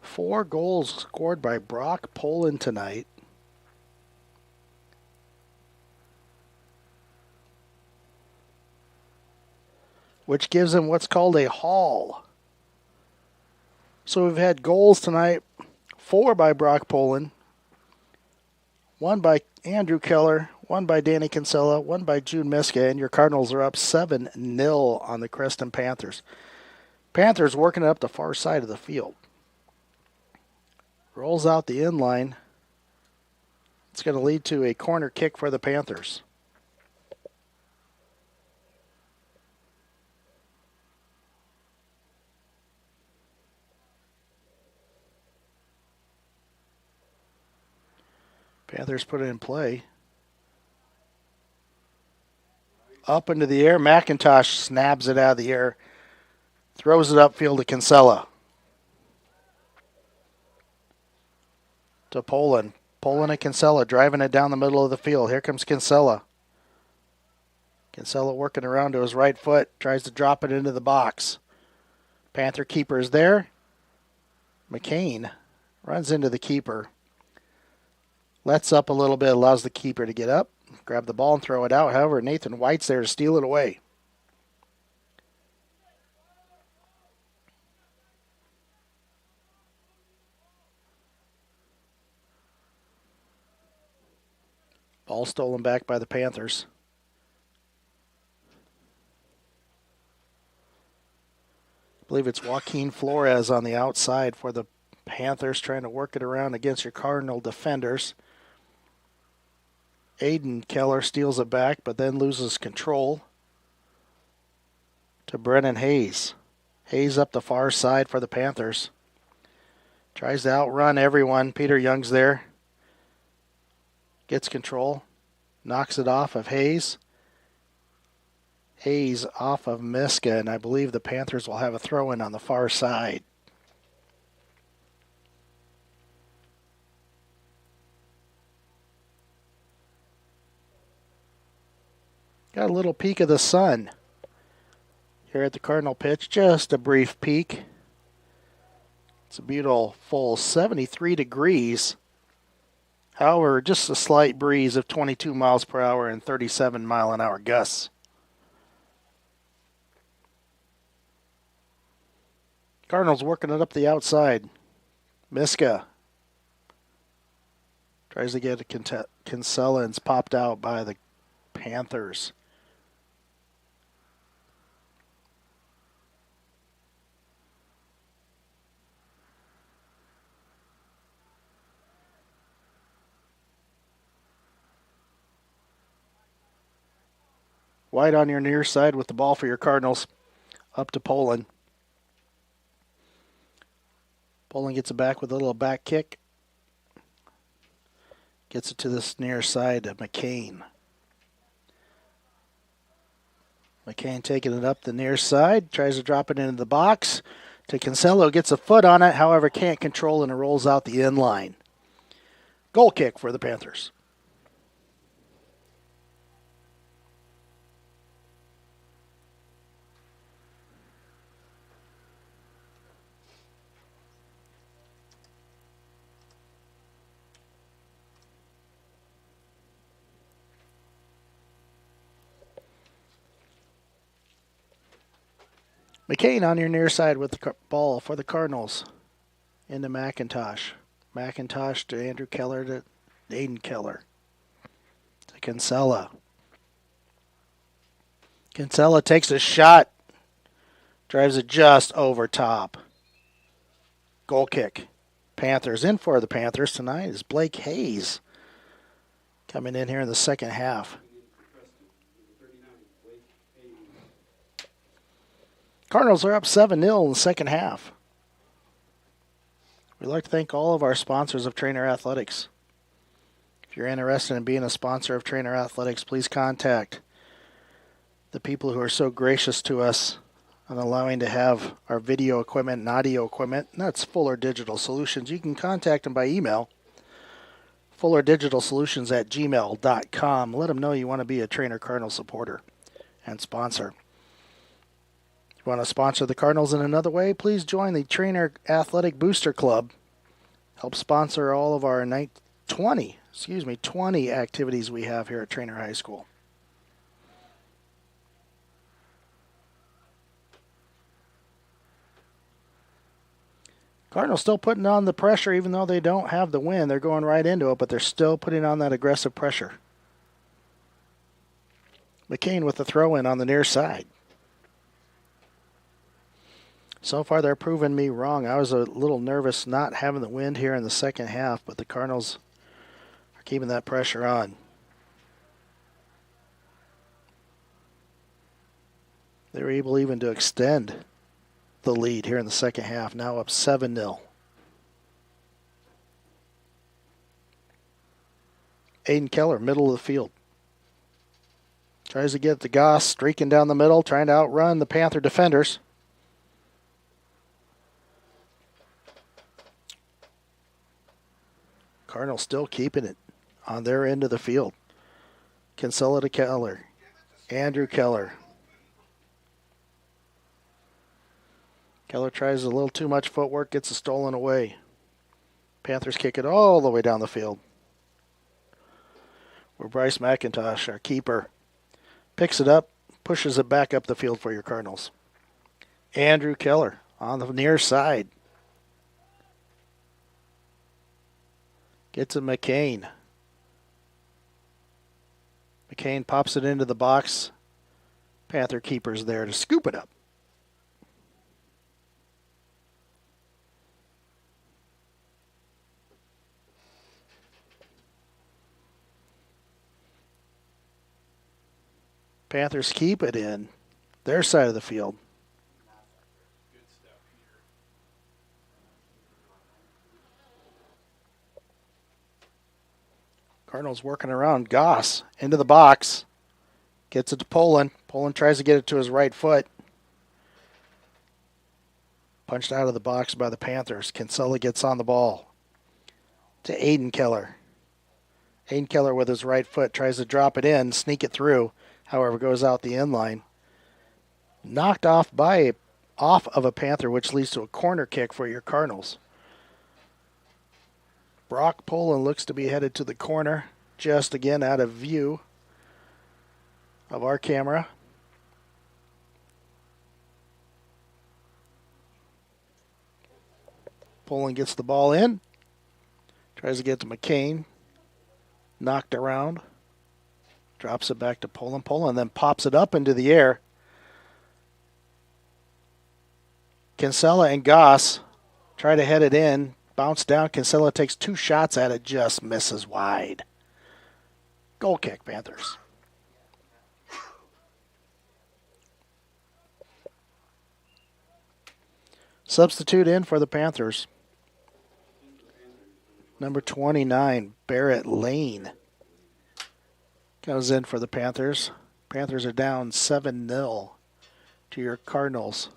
Four goals scored by Brock Poland tonight. Which gives him what's called a haul. So we've had goals tonight, 4 by Brock Poland, 1 by Andrew Keller, 1 by Danny Kinsella, 1 by Jude Miska, and your Cardinals are up 7-0 on the Creston Panthers. Panthers working it up the far side of the field. Rolls out the inline. It's going to lead to a corner kick for the Panthers. Panthers put it in play. Up into the air. McIntosh snaps it out of the air. Throws it upfield to Kinsella. To Poland. Poland and Kinsella driving it down the middle of the field. Here comes Kinsella. Kinsella working around to his right foot. Tries to drop it into the box. Panther keeper is there. McCain runs into the keeper. Lets up a little bit, allows the keeper to get up, grab the ball and throw it out. However, Nathan White's there to steal it away. Ball stolen back by the Panthers. I believe it's Joaquin Flores on the outside for the Panthers, trying to work it around against your Cardinal defenders. Aiden Keller steals it back, but then loses control to Brennan Hayes. Hayes up the far side for the Panthers. Tries to outrun everyone. Peter Young's there. Gets control. Knocks it off of Hayes. Hayes off of Miska, and I believe the Panthers will have a throw-in on the far side. Got a little peek of the sun here at the Cardinal pitch. Just a brief peek. It's a beautiful full 73 degrees. However, just a slight breeze of 22 miles per hour and 37 mile an hour gusts. Cardinals working it up the outside. Miska tries to get a Kinsella, and it's popped out by the Panthers. White on your near side with the ball for your Cardinals. Up to Poland. Poland gets it back with a little back kick. Gets it to this near side of McCain. McCain taking it up the near side. Tries to drop it into the box. To Kinsella, gets a foot on it. However, can't control, and it rolls out the end line. Goal kick for the Panthers. McCain on your near side with the ball for the Cardinals. Into McIntosh. McIntosh to Andrew Keller to Aiden Keller. To Kinsella. Kinsella takes a shot. Drives it just over top. Goal kick. Panthers. In for the Panthers tonight is Blake Hayes. Coming in here in the second half. Cardinals are up 7-0 in the second half. We'd like to thank all of our sponsors of Treynor Athletics. If you're interested in being a sponsor of Treynor Athletics, please contact the people who are so gracious to us on allowing to have our video equipment and audio equipment. And that's Fuller Digital Solutions. You can contact them by email, fullerdigitalsolutions@gmail.com. Let them know you want to be a Treynor Cardinal supporter and sponsor. If you want to sponsor the Cardinals in another way, please join the Treynor Athletic Booster Club. Help sponsor all of our 20 activities we have here at Treynor High School. Cardinals still putting on the pressure even though they don't have the win. They're going right into it, but they're still putting on that aggressive pressure. McCain with the throw-in on the near side. So far, they're proving me wrong. I was a little nervous not having the wind here in the second half, but the Cardinals are keeping that pressure on. They were able even to extend the lead here in the second half, now up 7-0. Aiden Keller, middle of the field. Tries to get the Goss streaking down the middle, trying to outrun the Panther defenders. Cardinals still keeping it on their end of the field. Kinsella to Keller. Andrew Keller. Keller tries a little too much footwork, gets it stolen away. Panthers kick it all the way down the field. Where Bryce McIntosh, our keeper, picks it up, pushes it back up the field for your Cardinals. Andrew Keller on the near side. Gets it McCain. McCain pops it into the box. Panther keeper's there to scoop it up. Panthers keep it in their side of the field. Cardinals working around. Goss into the box. Gets it to Poland. Poland tries to get it to his right foot. Punched out of the box by the Panthers. Kinsella gets on the ball. To Aiden Keller. Aiden Keller with his right foot tries to drop it in, sneak it through. However, goes out the end line. Knocked off of a Panther, which leads to a corner kick for your Cardinals. Brock Poland looks to be headed to the corner, just again out of view of our camera. Poland gets the ball in. Tries to get to McCain. Knocked around. Drops it back to Poland. Poland then pops it up into the air. Kinsella and Goss try to head it in. Bounce down. Kinsella takes 2 shots at it. Just misses wide. Goal kick, Panthers. Substitute in for the Panthers. Number 29, Barrett Lane, comes in for the Panthers. Panthers are down 7-0 to your Cardinals.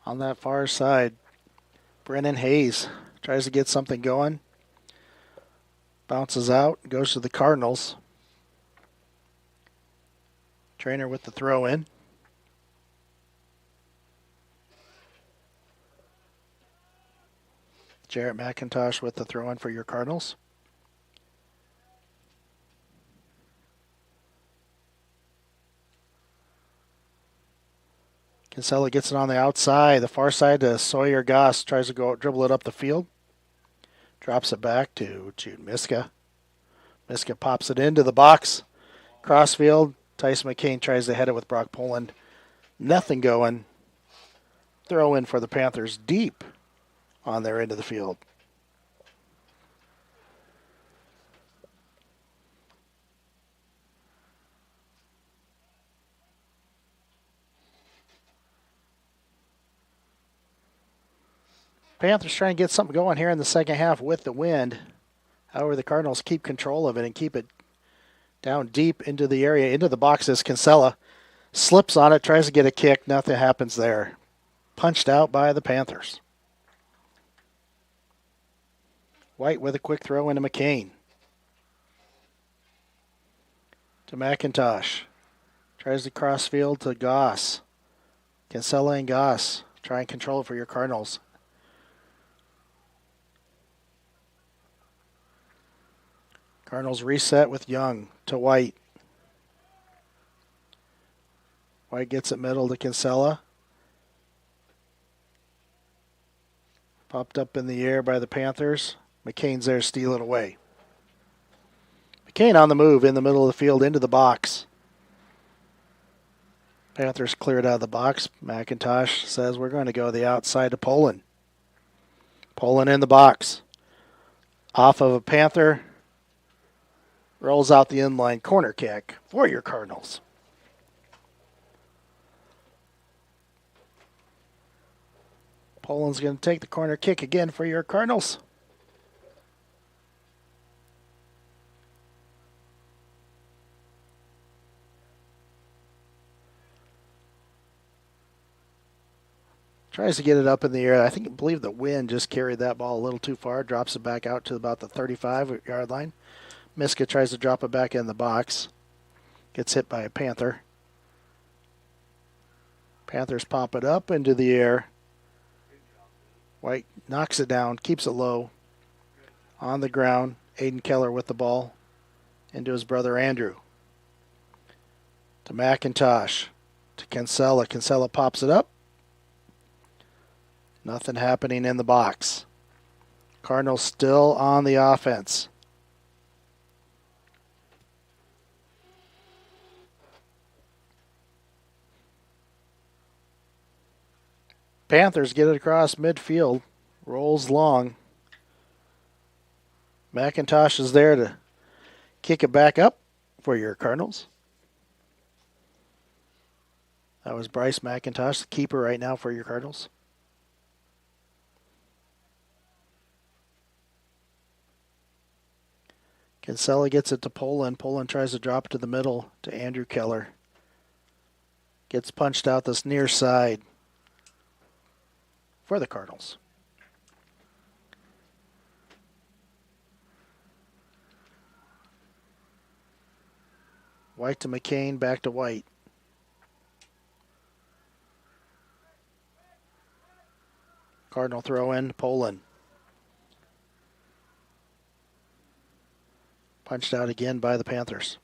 On that far side, Brennan Hayes tries to get something going. Bounces out, goes to the Cardinals. Treynor with the throw in. Jarrett McIntosh with the throw in for your Cardinals. Kinsella gets it on the outside, the far side to Sawyer Goss. Tries to go dribble it up the field. Drops it back to Jude Miska. Miska pops it into the box. Crossfield. Tyson McCain tries to head it with Brock Poland. Nothing going. Throw in for the Panthers deep on their end of the field. Panthers trying to get something going here in the second half with the wind. However, the Cardinals keep control of it and keep it down deep into the area, into the boxes. Kinsella slips on it, tries to get a kick. Nothing happens there. Punched out by the Panthers. White with a quick throw into McCain. To McIntosh. Tries to crossfield to Goss. Kinsella and Goss try and control it for your Cardinals. Cardinals reset with Young to White. White gets it middle to Kinsella. Popped up in the air by the Panthers. McCain's there to steal it away. McCain on the move in the middle of the field into the box. Panthers cleared out of the box. McIntosh says we're going to go the outside to Poland. Poland in the box. Off of a Panther. Rolls out the inline corner kick for your Cardinals. Poland's going to take the corner kick again for your Cardinals. Tries to get it up in the air. I believe the wind just carried that ball a little too far. Drops it back out to about the 35-yard line. Miska tries to drop it back in the box. Gets hit by a Panther. Panthers pop it up into the air. White knocks it down, keeps it low. On the ground, Aiden Keller with the ball. Into his brother Andrew. To McIntosh. To Kinsella. Kinsella pops it up. Nothing happening in the box. Cardinals still on the offense. Panthers get it across midfield. Rolls long. McIntosh is there to kick it back up for your Cardinals. That was Bryce McIntosh, the keeper right now for your Cardinals. Kinsella gets it to Poland. Poland tries to drop it to the middle to Andrew Keller. Gets punched out this near side for the Cardinals. White to McCain, back to White. Cardinal throw in, Poland. Punched out again by the Panthers.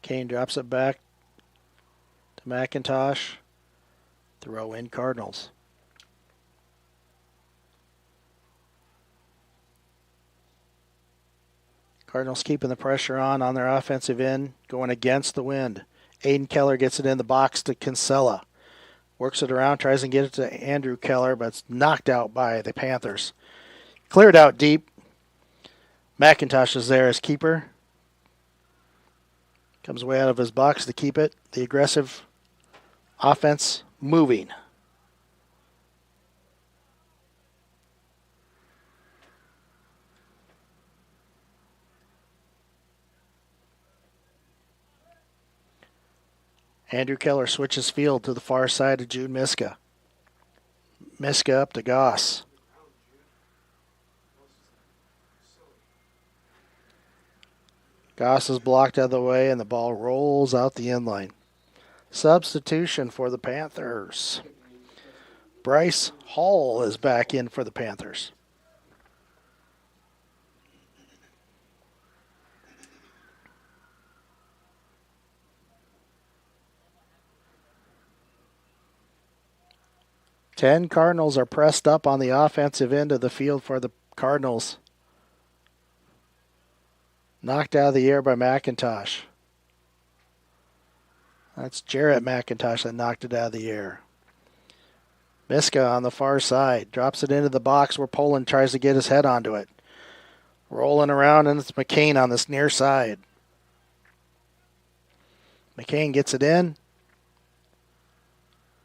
McCain drops it back to McIntosh. Throw in Cardinals. Cardinals keeping the pressure on their offensive end, going against the wind. Aiden Keller gets it in the box to Kinsella. Works it around, tries to get it to Andrew Keller, but it's knocked out by the Panthers. Cleared out deep. McIntosh is there as keeper. Comes way out of his box to keep it. The aggressive offense moving. Andrew Keller switches field to the far side of Jude Miska. Miska up to Goss. Goss is blocked out of the way, and the ball rolls out the end line. Substitution for the Panthers. Bryce Hall is back in for the Panthers. Ten Cardinals are pressed up on the offensive end of the field for the Cardinals. Knocked out of the air by McIntosh. That's Jarrett McIntosh that knocked it out of the air. Miska on the far side. Drops it into the box where Poland tries to get his head onto it. Rolling around, and it's McCain on this near side. McCain gets it in.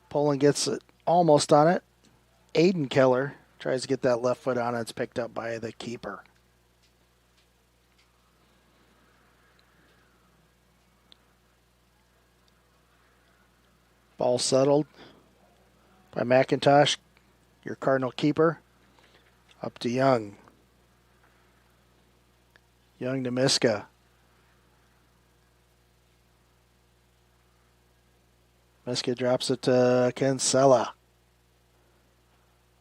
Poland gets it almost on it. Aiden Keller tries to get that left foot on it. It's picked up by the keeper. Ball settled by McIntosh, your Cardinal keeper. Up to Young. Young to Miska. Miska drops it to Kinsella.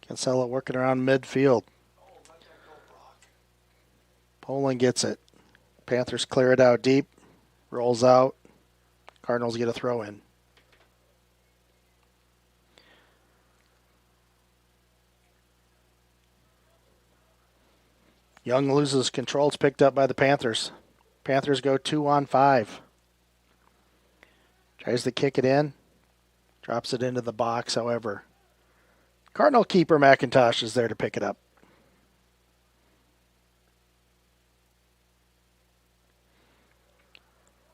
Kinsella working around midfield. Poland gets it. Panthers clear it out deep. Rolls out. Cardinals get a throw in. Young loses control. It's picked up by the Panthers. Panthers go 2-on-5. Tries to kick it in. Drops it into the box, however. Cardinal keeper McIntosh is there to pick it up.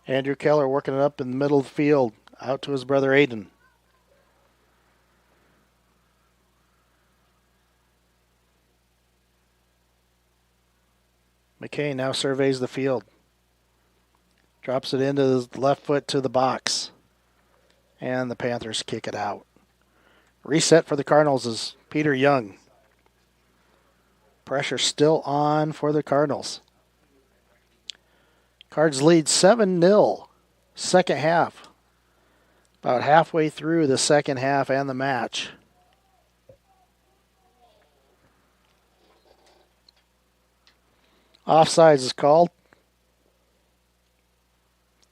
Andrew Keller working it up in the middle of the field. Out to his brother Aiden. McCain now surveys the field. Drops it into his left foot to the box. And the Panthers kick it out. Reset for the Cardinals is Peter Young. Pressure still on for the Cardinals. Cards lead 7-0. Second half. About halfway through the second half and the match. Offsides is called.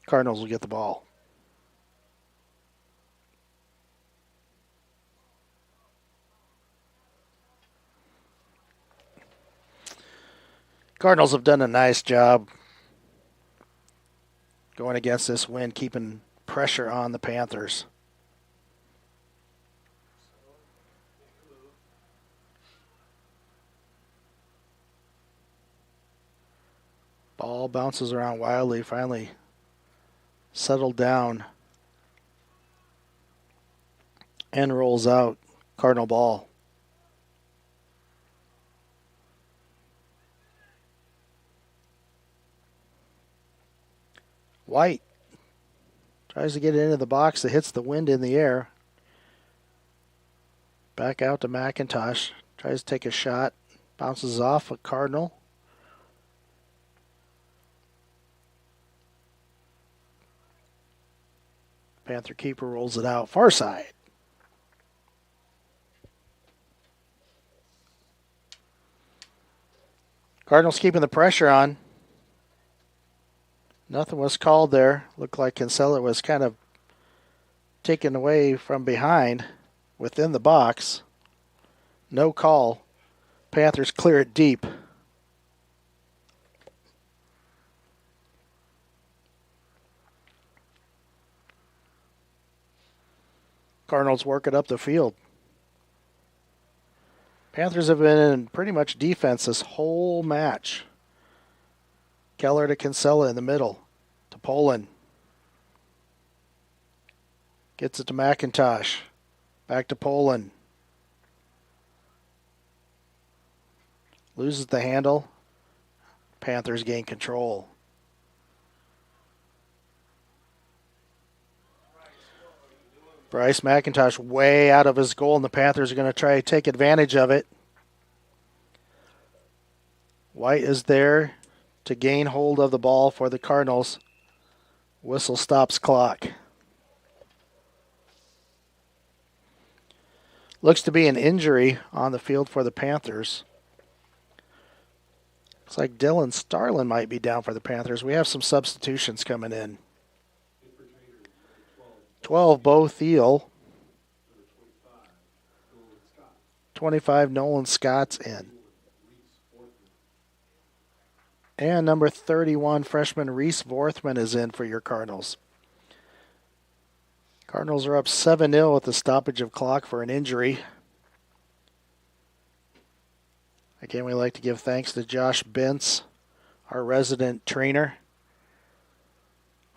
Cardinals will get the ball. Cardinals have done a nice job going against this wind, keeping pressure on the Panthers. Ball bounces around wildly, finally settled down and rolls out. Cardinal ball. White tries to get it into the box. It hits the wind in the air. Back out to McIntosh. Tries to take a shot. Bounces off a Cardinal. Panther keeper rolls it out. Far side. Cardinals keeping the pressure on. Nothing was called there. Looked like Kinsella was kind of taken away from behind within the box. No call. Panthers clear it deep. Cardinals work it up the field. Panthers have been in pretty much defense this whole match. Keller to Kinsella in the middle. To Poland. Gets it to McIntosh. Back to Poland. Loses the handle. Panthers gain control. Bryce McIntosh way out of his goal, and the Panthers are going to try to take advantage of it. White is there to gain hold of the ball for the Cardinals. Whistle stops clock. Looks to be an injury on the field for the Panthers. Looks like Dylan Starlin might be down for the Panthers. We have some substitutions coming in. 12, Bo Thiel. 25, Nolan Scott's in. And number 31, freshman Reese Vorthman is in for your Cardinals. Cardinals are up 7-0 at the stoppage of clock for an injury. Again, we'd like to give thanks to Josh Bentz, our resident trainer.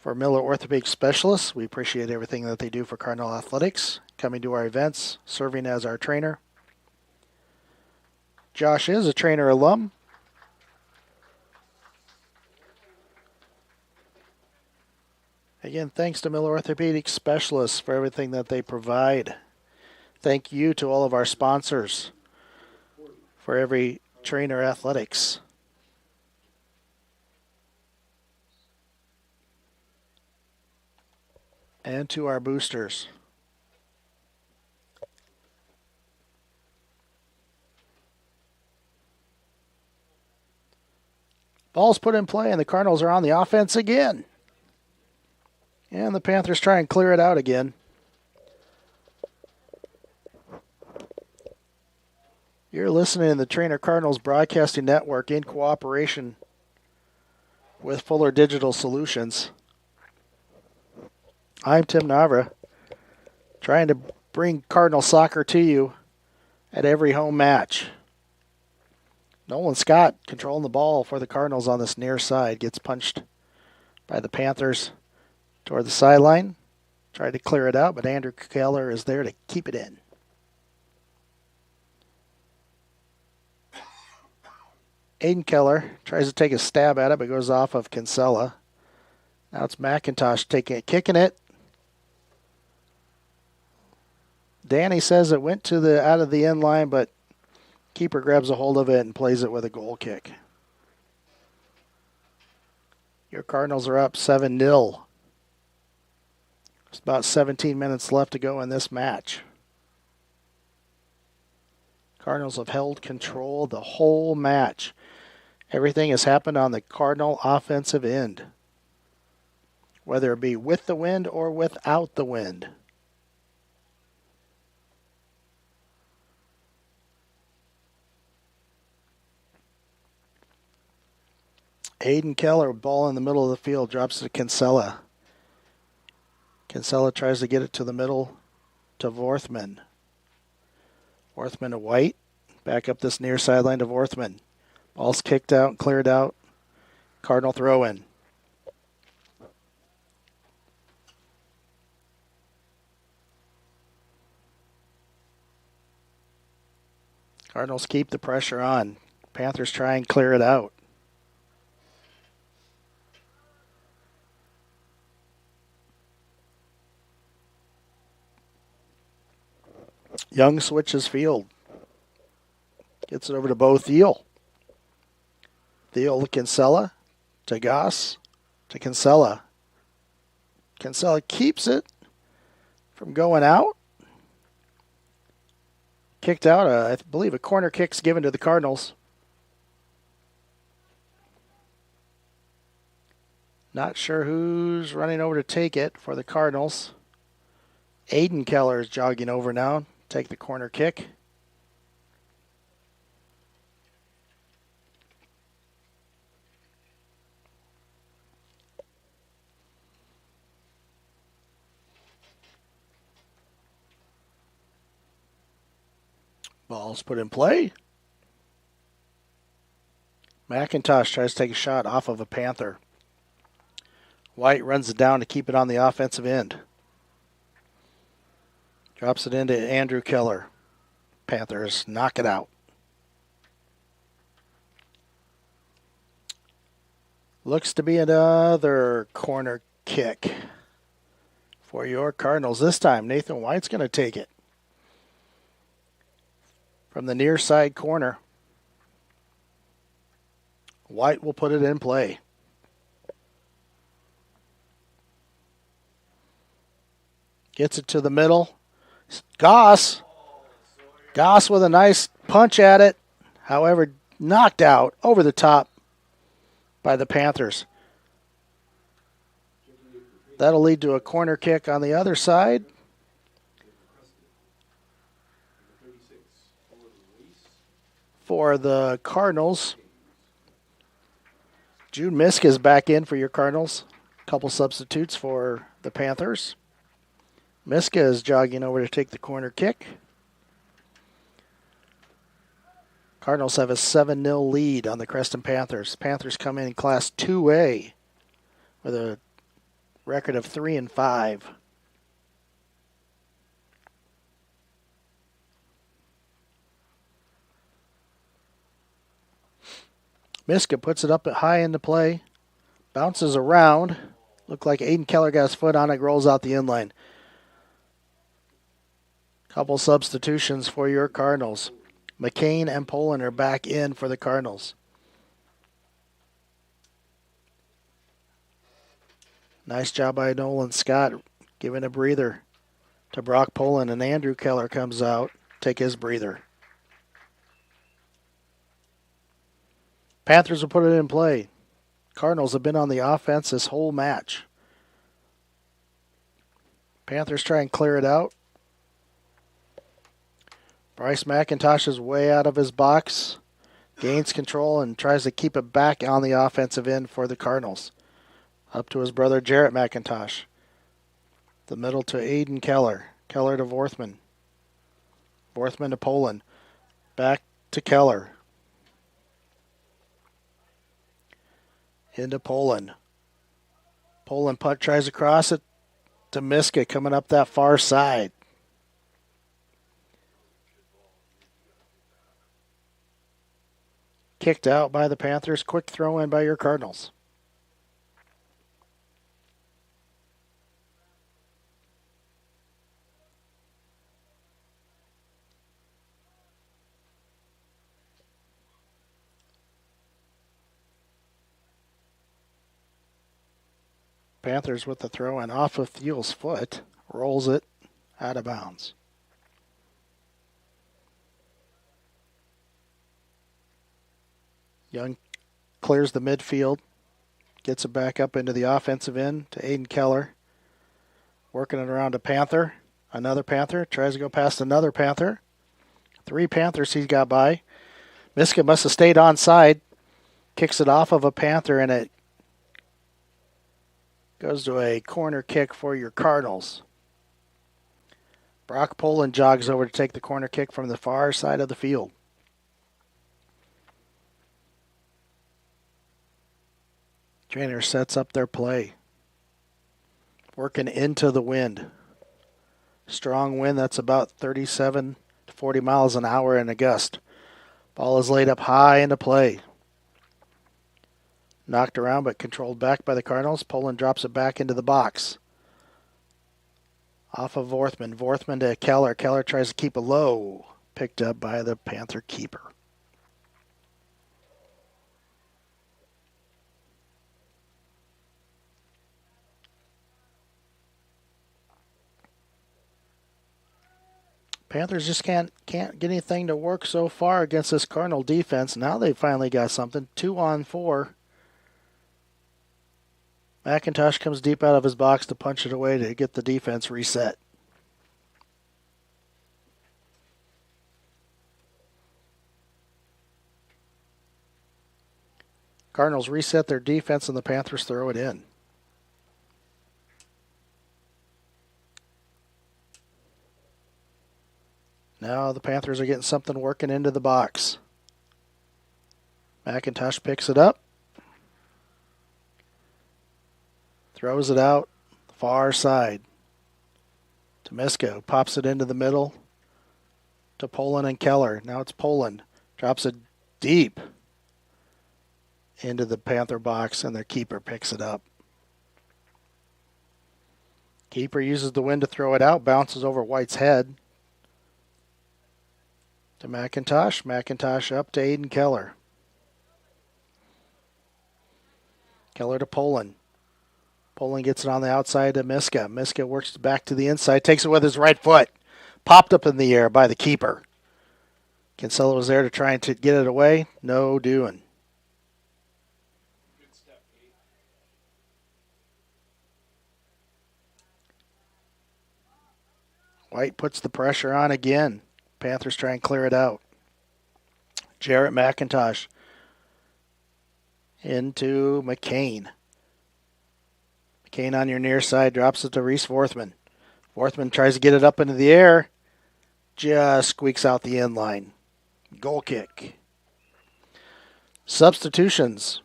For Miller Orthopedic Specialists, we appreciate everything that they do for Cardinal Athletics, coming to our events, serving as our trainer. Josh is a Treynor alum. Again, thanks to Miller Orthopedic Specialists for everything that they provide. Thank you to all of our sponsors for every Treynor Athletics. And to our boosters. Ball's put in play, and the Cardinals are on the offense again. And the Panthers try and clear it out again. You're listening to the Treynor Cardinals Broadcasting Network in cooperation with Fuller Digital Solutions. I'm Tim Navra, trying to bring Cardinal soccer to you at every home match. Nolan Scott controlling the ball for the Cardinals on this near side. Gets punched by the Panthers toward the sideline. Tried to clear it out, but Andrew Keller is there to keep it in. Aiden Keller tries to take a stab at it, but goes off of Kinsella. Now it's McIntosh taking it, kicking it. Danny says it went to the out of the end line, but keeper grabs a hold of it and plays it with a goal kick. Your Cardinals are up 7-0. There's about 17 minutes left to go in this match. Cardinals have held control the whole match. Everything has happened on the Cardinal offensive end, whether it be with the wind or without the wind. Aiden Keller, ball in the middle of the field, drops to Kinsella. Kinsella tries to get it to the middle to Vorthman. Vorthman to White. Back up this near sideline to Vorthman. Ball's kicked out, cleared out. Cardinal throw in. Cardinals keep the pressure on. Panthers try and clear it out. Young switches field. Gets it over to Bo Thiel. Thiel to Kinsella. To Goss. To Kinsella. Kinsella keeps it from going out. Kicked out. I believe a corner kick's given to the Cardinals. Not sure who's running over to take it for the Cardinals. Aiden Keller is jogging over now. Take the corner kick. Ball's put in play. McIntosh tries to take a shot off of a Panther. White runs it down to keep it on the offensive end. Drops it into Andrew Keller. Panthers knock it out. Looks to be another corner kick for your Cardinals. This time, Nathan White's going to take it from the near side corner. White will put it in play. Gets it to the middle. Goss with a nice punch at it. However, knocked out over the top by the Panthers. That'll lead to a corner kick on the other side. For the Cardinals. Jude Misk is back in for your Cardinals. Couple substitutes for the Panthers. Miska is jogging over to take the corner kick. Cardinals have a 7-0 lead on the Creston Panthers. Panthers come in Class 2A with a record of 3-5. Miska puts it up high into play. Bounces around. Looked like Aiden Keller got his foot on it, rolls out the inline. Couple substitutions for your Cardinals. McCain and Poland are back in for the Cardinals. Nice job by Nolan Scott, giving a breather to Brock Poland, and Andrew Keller comes out, take his breather. Panthers will put it in play. Cardinals have been on the offense this whole match. Panthers try and clear it out. Bryce McIntosh is way out of his box. Gains control and tries to keep it back on the offensive end for the Cardinals. Up to his brother Jarrett McIntosh. The middle to Aiden Keller. Keller to Vorthman. Vorthman to Poland. Back to Keller. Into Poland. Poland punt tries to cross it to Miska coming up that far side. Kicked out by the Panthers. Quick throw in by your Cardinals. Panthers with the throw and off of Thiel's foot. Rolls it out of bounds. Young clears the midfield. Gets it back up into the offensive end to Aiden Keller. Working it around a Panther. Another Panther. Tries to go past another Panther. 3 Panthers he's got by. Miska must have stayed onside. Kicks it off of a Panther, and it goes to a corner kick for your Cardinals. Brock Poland jogs over to take the corner kick from the far side of the field. Treynor sets up their play. Working into the wind. Strong wind that's about 37 to 40 miles an hour in a gust. Ball is laid up high into play. Knocked around but controlled back by the Cardinals. Poland drops it back into the box. Off of Vorthman. Vorthman to Keller. Keller tries to keep it low. Picked up by the Panther keeper. Panthers just can't get anything to work so far against this Cardinal defense. Now they finally got something. 2-on-4. McIntosh comes deep out of his box to punch it away to get the defense reset. Cardinals reset their defense and the Panthers throw it in. Now the Panthers are getting something working into the box. McIntosh picks it up. Throws it out the far side. To Misko. Pops it into the middle. To Poland and Keller. Now it's Poland. Drops it deep into the Panther box, and their keeper picks it up. Keeper uses the wind to throw it out. Bounces over White's head. To McIntosh. McIntosh up to Aiden Keller. Keller to Poland. Poland gets it on the outside to Miska. Miska works back to the inside. Takes it with his right foot. Popped up in the air by the keeper. Kinsella was there to try and get it away. No doing. White puts the pressure on again. Panthers try and clear it out. Jarrett McIntosh into McCain. McCain on your near side drops it to Reese Vorthman. Vorthman tries to get it up into the air. Just squeaks out the end line. Goal kick. Substitutions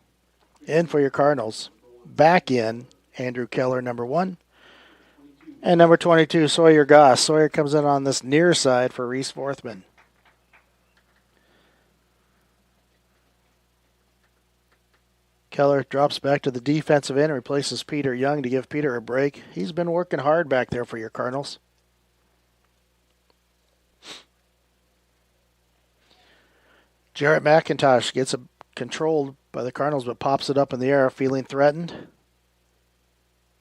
in for your Cardinals. Back in, Andrew Keller, number 1. And number 22, Sawyer Goss. Sawyer comes in on this near side for Reese Vorthman. Keller drops back to the defensive end and replaces Peter Young to give Peter a break. He's been working hard back there for your Cardinals. Jarrett McIntosh gets it controlled by the Cardinals but pops it up in the air, feeling threatened.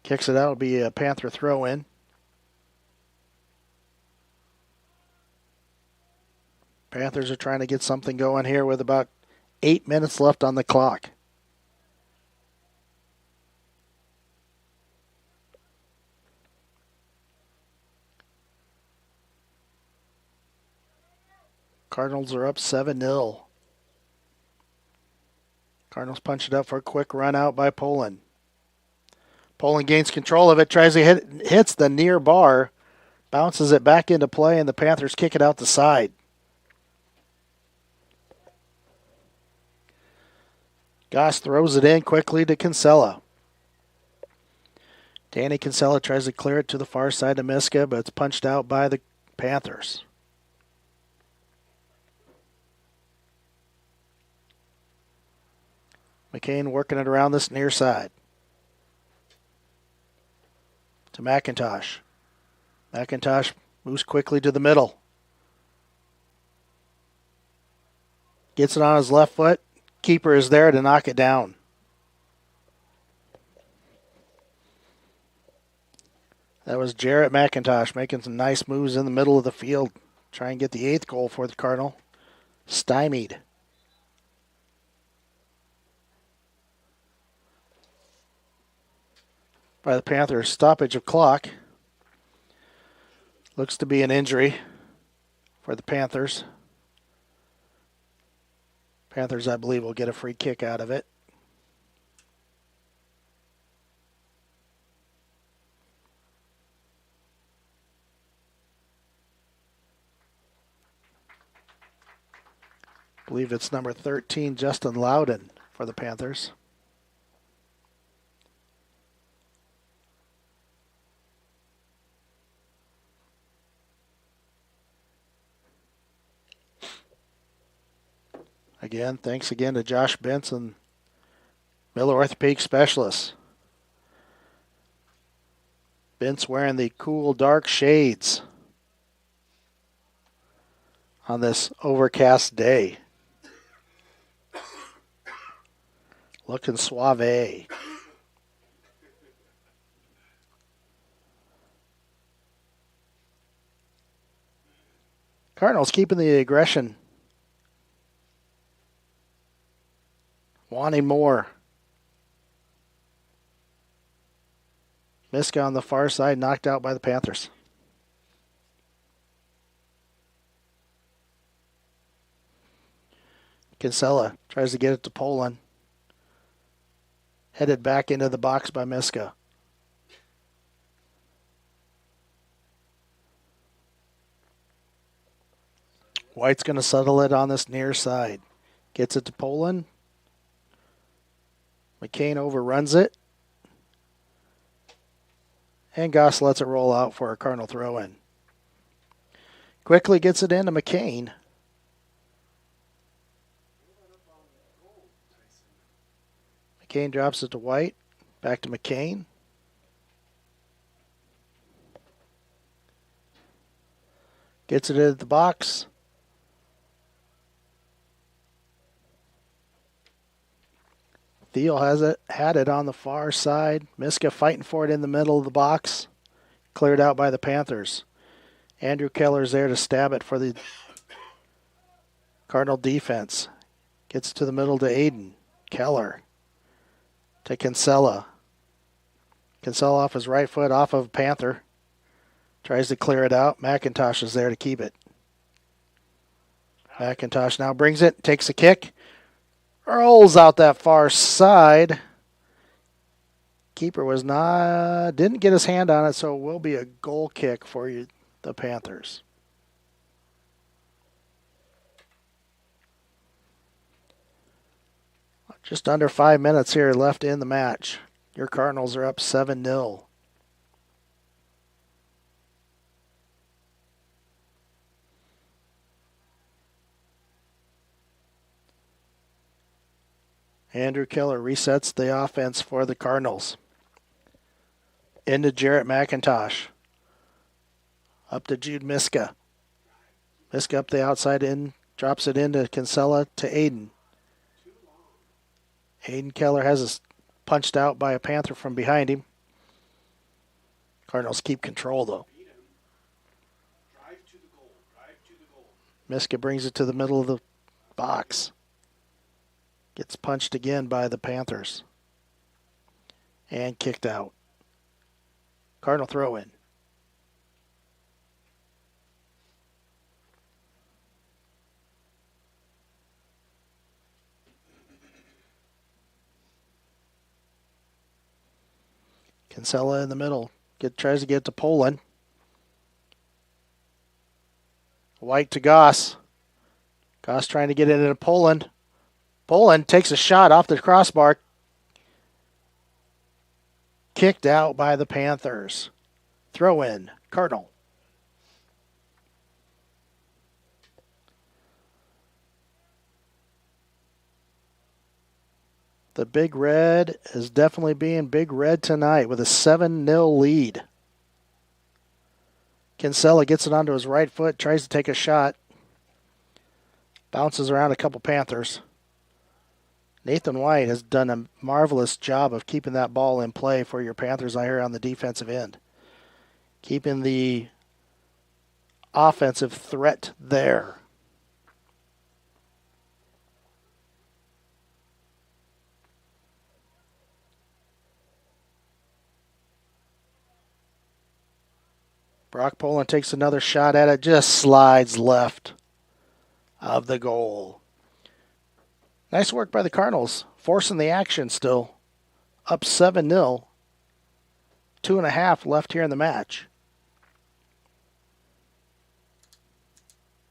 Kicks it out. It'll be a Panther throw-in. Panthers are trying to get something going here with about 8 minutes left on the clock. Cardinals are up 7-0. Cardinals punch it up for a quick run out by Poland. Poland gains control of it, tries to hits the near bar, bounces it back into play, and the Panthers kick it out the side. Goss throws it in quickly to Kinsella. Danny Kinsella tries to clear it to the far side of Miska, but it's punched out by the Panthers. McCain working it around this near side. To McIntosh. McIntosh moves quickly to the middle. Gets it on his left foot. Keeper is there to knock it down. That was Jarrett McIntosh making some nice moves in the middle of the field. Try and get the 8th goal for the Cardinal. Stymied. By the Panthers. Stoppage of clock. Looks to be an injury for the Panthers. Panthers, I believe, will get a free kick out of it. I believe it's number 13, Justin Loudon, for the Panthers. Again, thanks again to Josh Benson, Miller Orthopedic Specialist. Ben's wearing the cool dark shades on this overcast day. Looking suave. Cardinals keeping the aggression. Wanting more. Miska on the far side, knocked out by the Panthers. Kinsella tries to get it to Poland. Headed back into the box by Miska. White's going to settle it on this near side. Gets it to Poland. McCain overruns it. And Goss lets it roll out for a Cardinal throw-in. Quickly gets it into McCain. McCain drops it to White. Back to McCain. Gets it into the box. Thiel had it on the far side. Miska fighting for it in the middle of the box. Cleared out by the Panthers. Andrew Keller's there to stab it for the Cardinal defense. Gets to the middle to Aiden. Keller to Kinsella. Kinsella off his right foot, off of Panther. Tries to clear it out. McIntosh is there to keep it. McIntosh now brings it, takes a kick. Rolls out that far side. Keeper didn't get his hand on it, so it will be a goal kick for you, the Panthers. Just under 5 minutes here left in the match. Your Cardinals are up 7-0. Andrew Keller resets the offense for the Cardinals. Into Jarrett McIntosh. Up to Jude Miska. Miska up the outside in. Drops it into Kinsella to Aiden. Aiden Keller has us punched out by a Panther from behind him. Cardinals keep control though. Miska brings it to the middle of the box. Gets punched again by the Panthers. And kicked out. Cardinal throw in. Kinsella in the middle. Tries to get to Poland. White to Goss. Goss trying to get it into Poland. Poland takes a shot off the crossbar. Kicked out by the Panthers. Throw in. Cardinal. The Big Red is definitely being Big Red tonight with a 7-0 lead. Kinsella gets it onto his right foot, tries to take a shot. Bounces around a couple Panthers. Nathan White has done a marvelous job of keeping that ball in play for your Panthers out here on the defensive end. keeping the offensive threat there. Brock Poland takes another shot at it, just slides left of the goal. Nice work by the Cardinals, forcing the action still. Up 7-0. 2.5 left here in the match.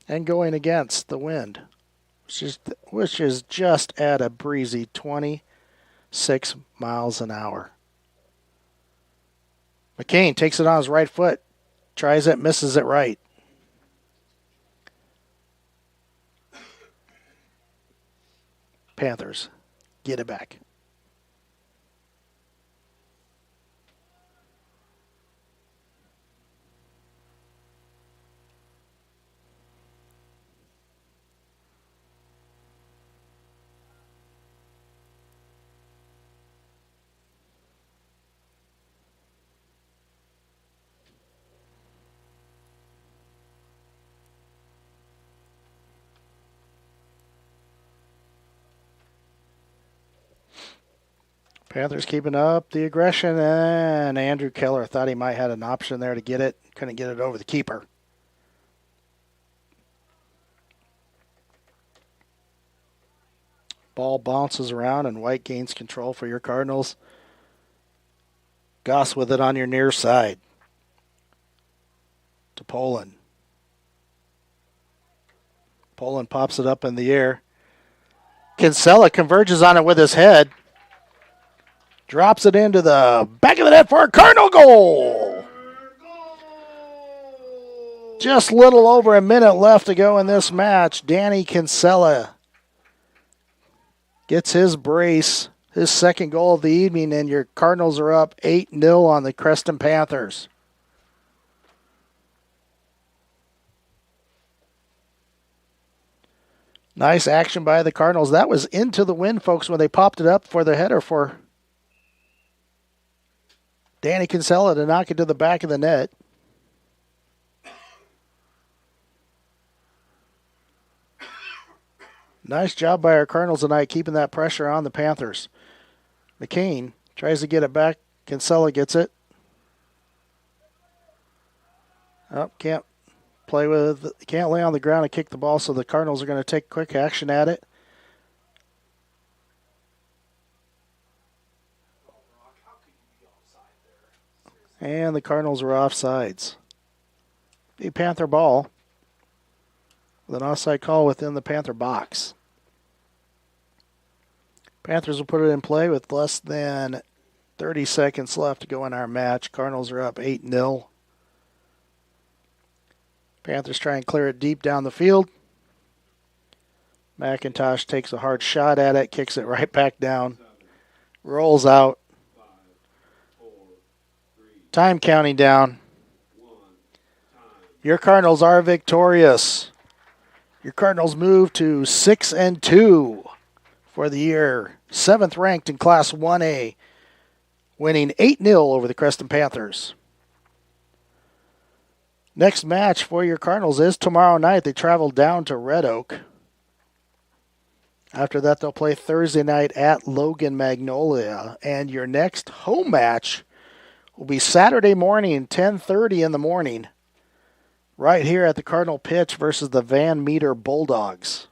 And going against the wind, which is just at a breezy 26 miles an hour. McCain takes it on his right foot. Tries it, misses it right. Panthers get it back. Panthers keeping up the aggression, and Andrew Keller thought he might have had an option there to get it. Couldn't get it over the keeper. Ball bounces around, and White gains control for your Cardinals. Goss with it on your near side. To Poland. Poland pops it up in the air. Kinsella converges on it with his head. Drops it into the back of the net for a Cardinal goal. Just little over a minute left to go in this match. Danny Kinsella gets his brace, his second goal of the evening, and your Cardinals are up 8-0 on the Creston Panthers. Nice action by the Cardinals. That was into the wind, folks, when they popped it up for the header for Danny Kinsella to knock it to the back of the net. Nice job by our Cardinals tonight, keeping that pressure on the Panthers. McCain tries to get it back. Kinsella gets it. Oh, can't lay on the ground and kick the ball, so the Cardinals are going to take quick action at it. And the Cardinals were offsides. The Panther ball with an offside call within the Panther box. Panthers will put it in play with less than 30 seconds left to go in our match. Cardinals are up 8-0. Panthers try and clear it deep down the field. McIntosh takes a hard shot at it, kicks it right back down, rolls out. Time counting down. Your Cardinals are victorious. Your Cardinals move to 6-2 for the year. 7th ranked in Class 1A, winning 8-0 over the Creston Panthers. Next match for your Cardinals is tomorrow night. They travel down to Red Oak. After that, they'll play Thursday night at Logan Magnolia. And your next home match will be Saturday morning, 10:30 in the morning, right here at the Cardinal Pitch versus the Van Meter Bulldogs.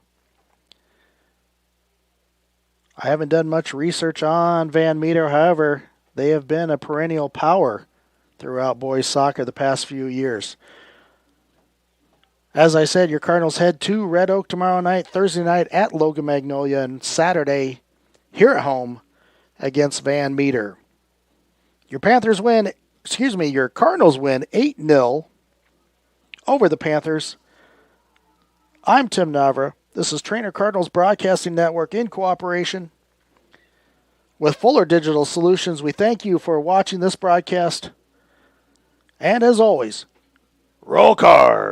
I haven't done much research on Van Meter. However, they have been a perennial power throughout boys soccer the past few years. As I said, your Cardinals head to Red Oak tomorrow night, Thursday night at Logan Magnolia, and Saturday here at home against Van Meter. Your Cardinals win 8-0 over the Panthers. I'm Tim Navra. This is Treynor Cardinals Broadcasting Network in cooperation with Fuller Digital Solutions. We thank you for watching this broadcast. And as always, roll card.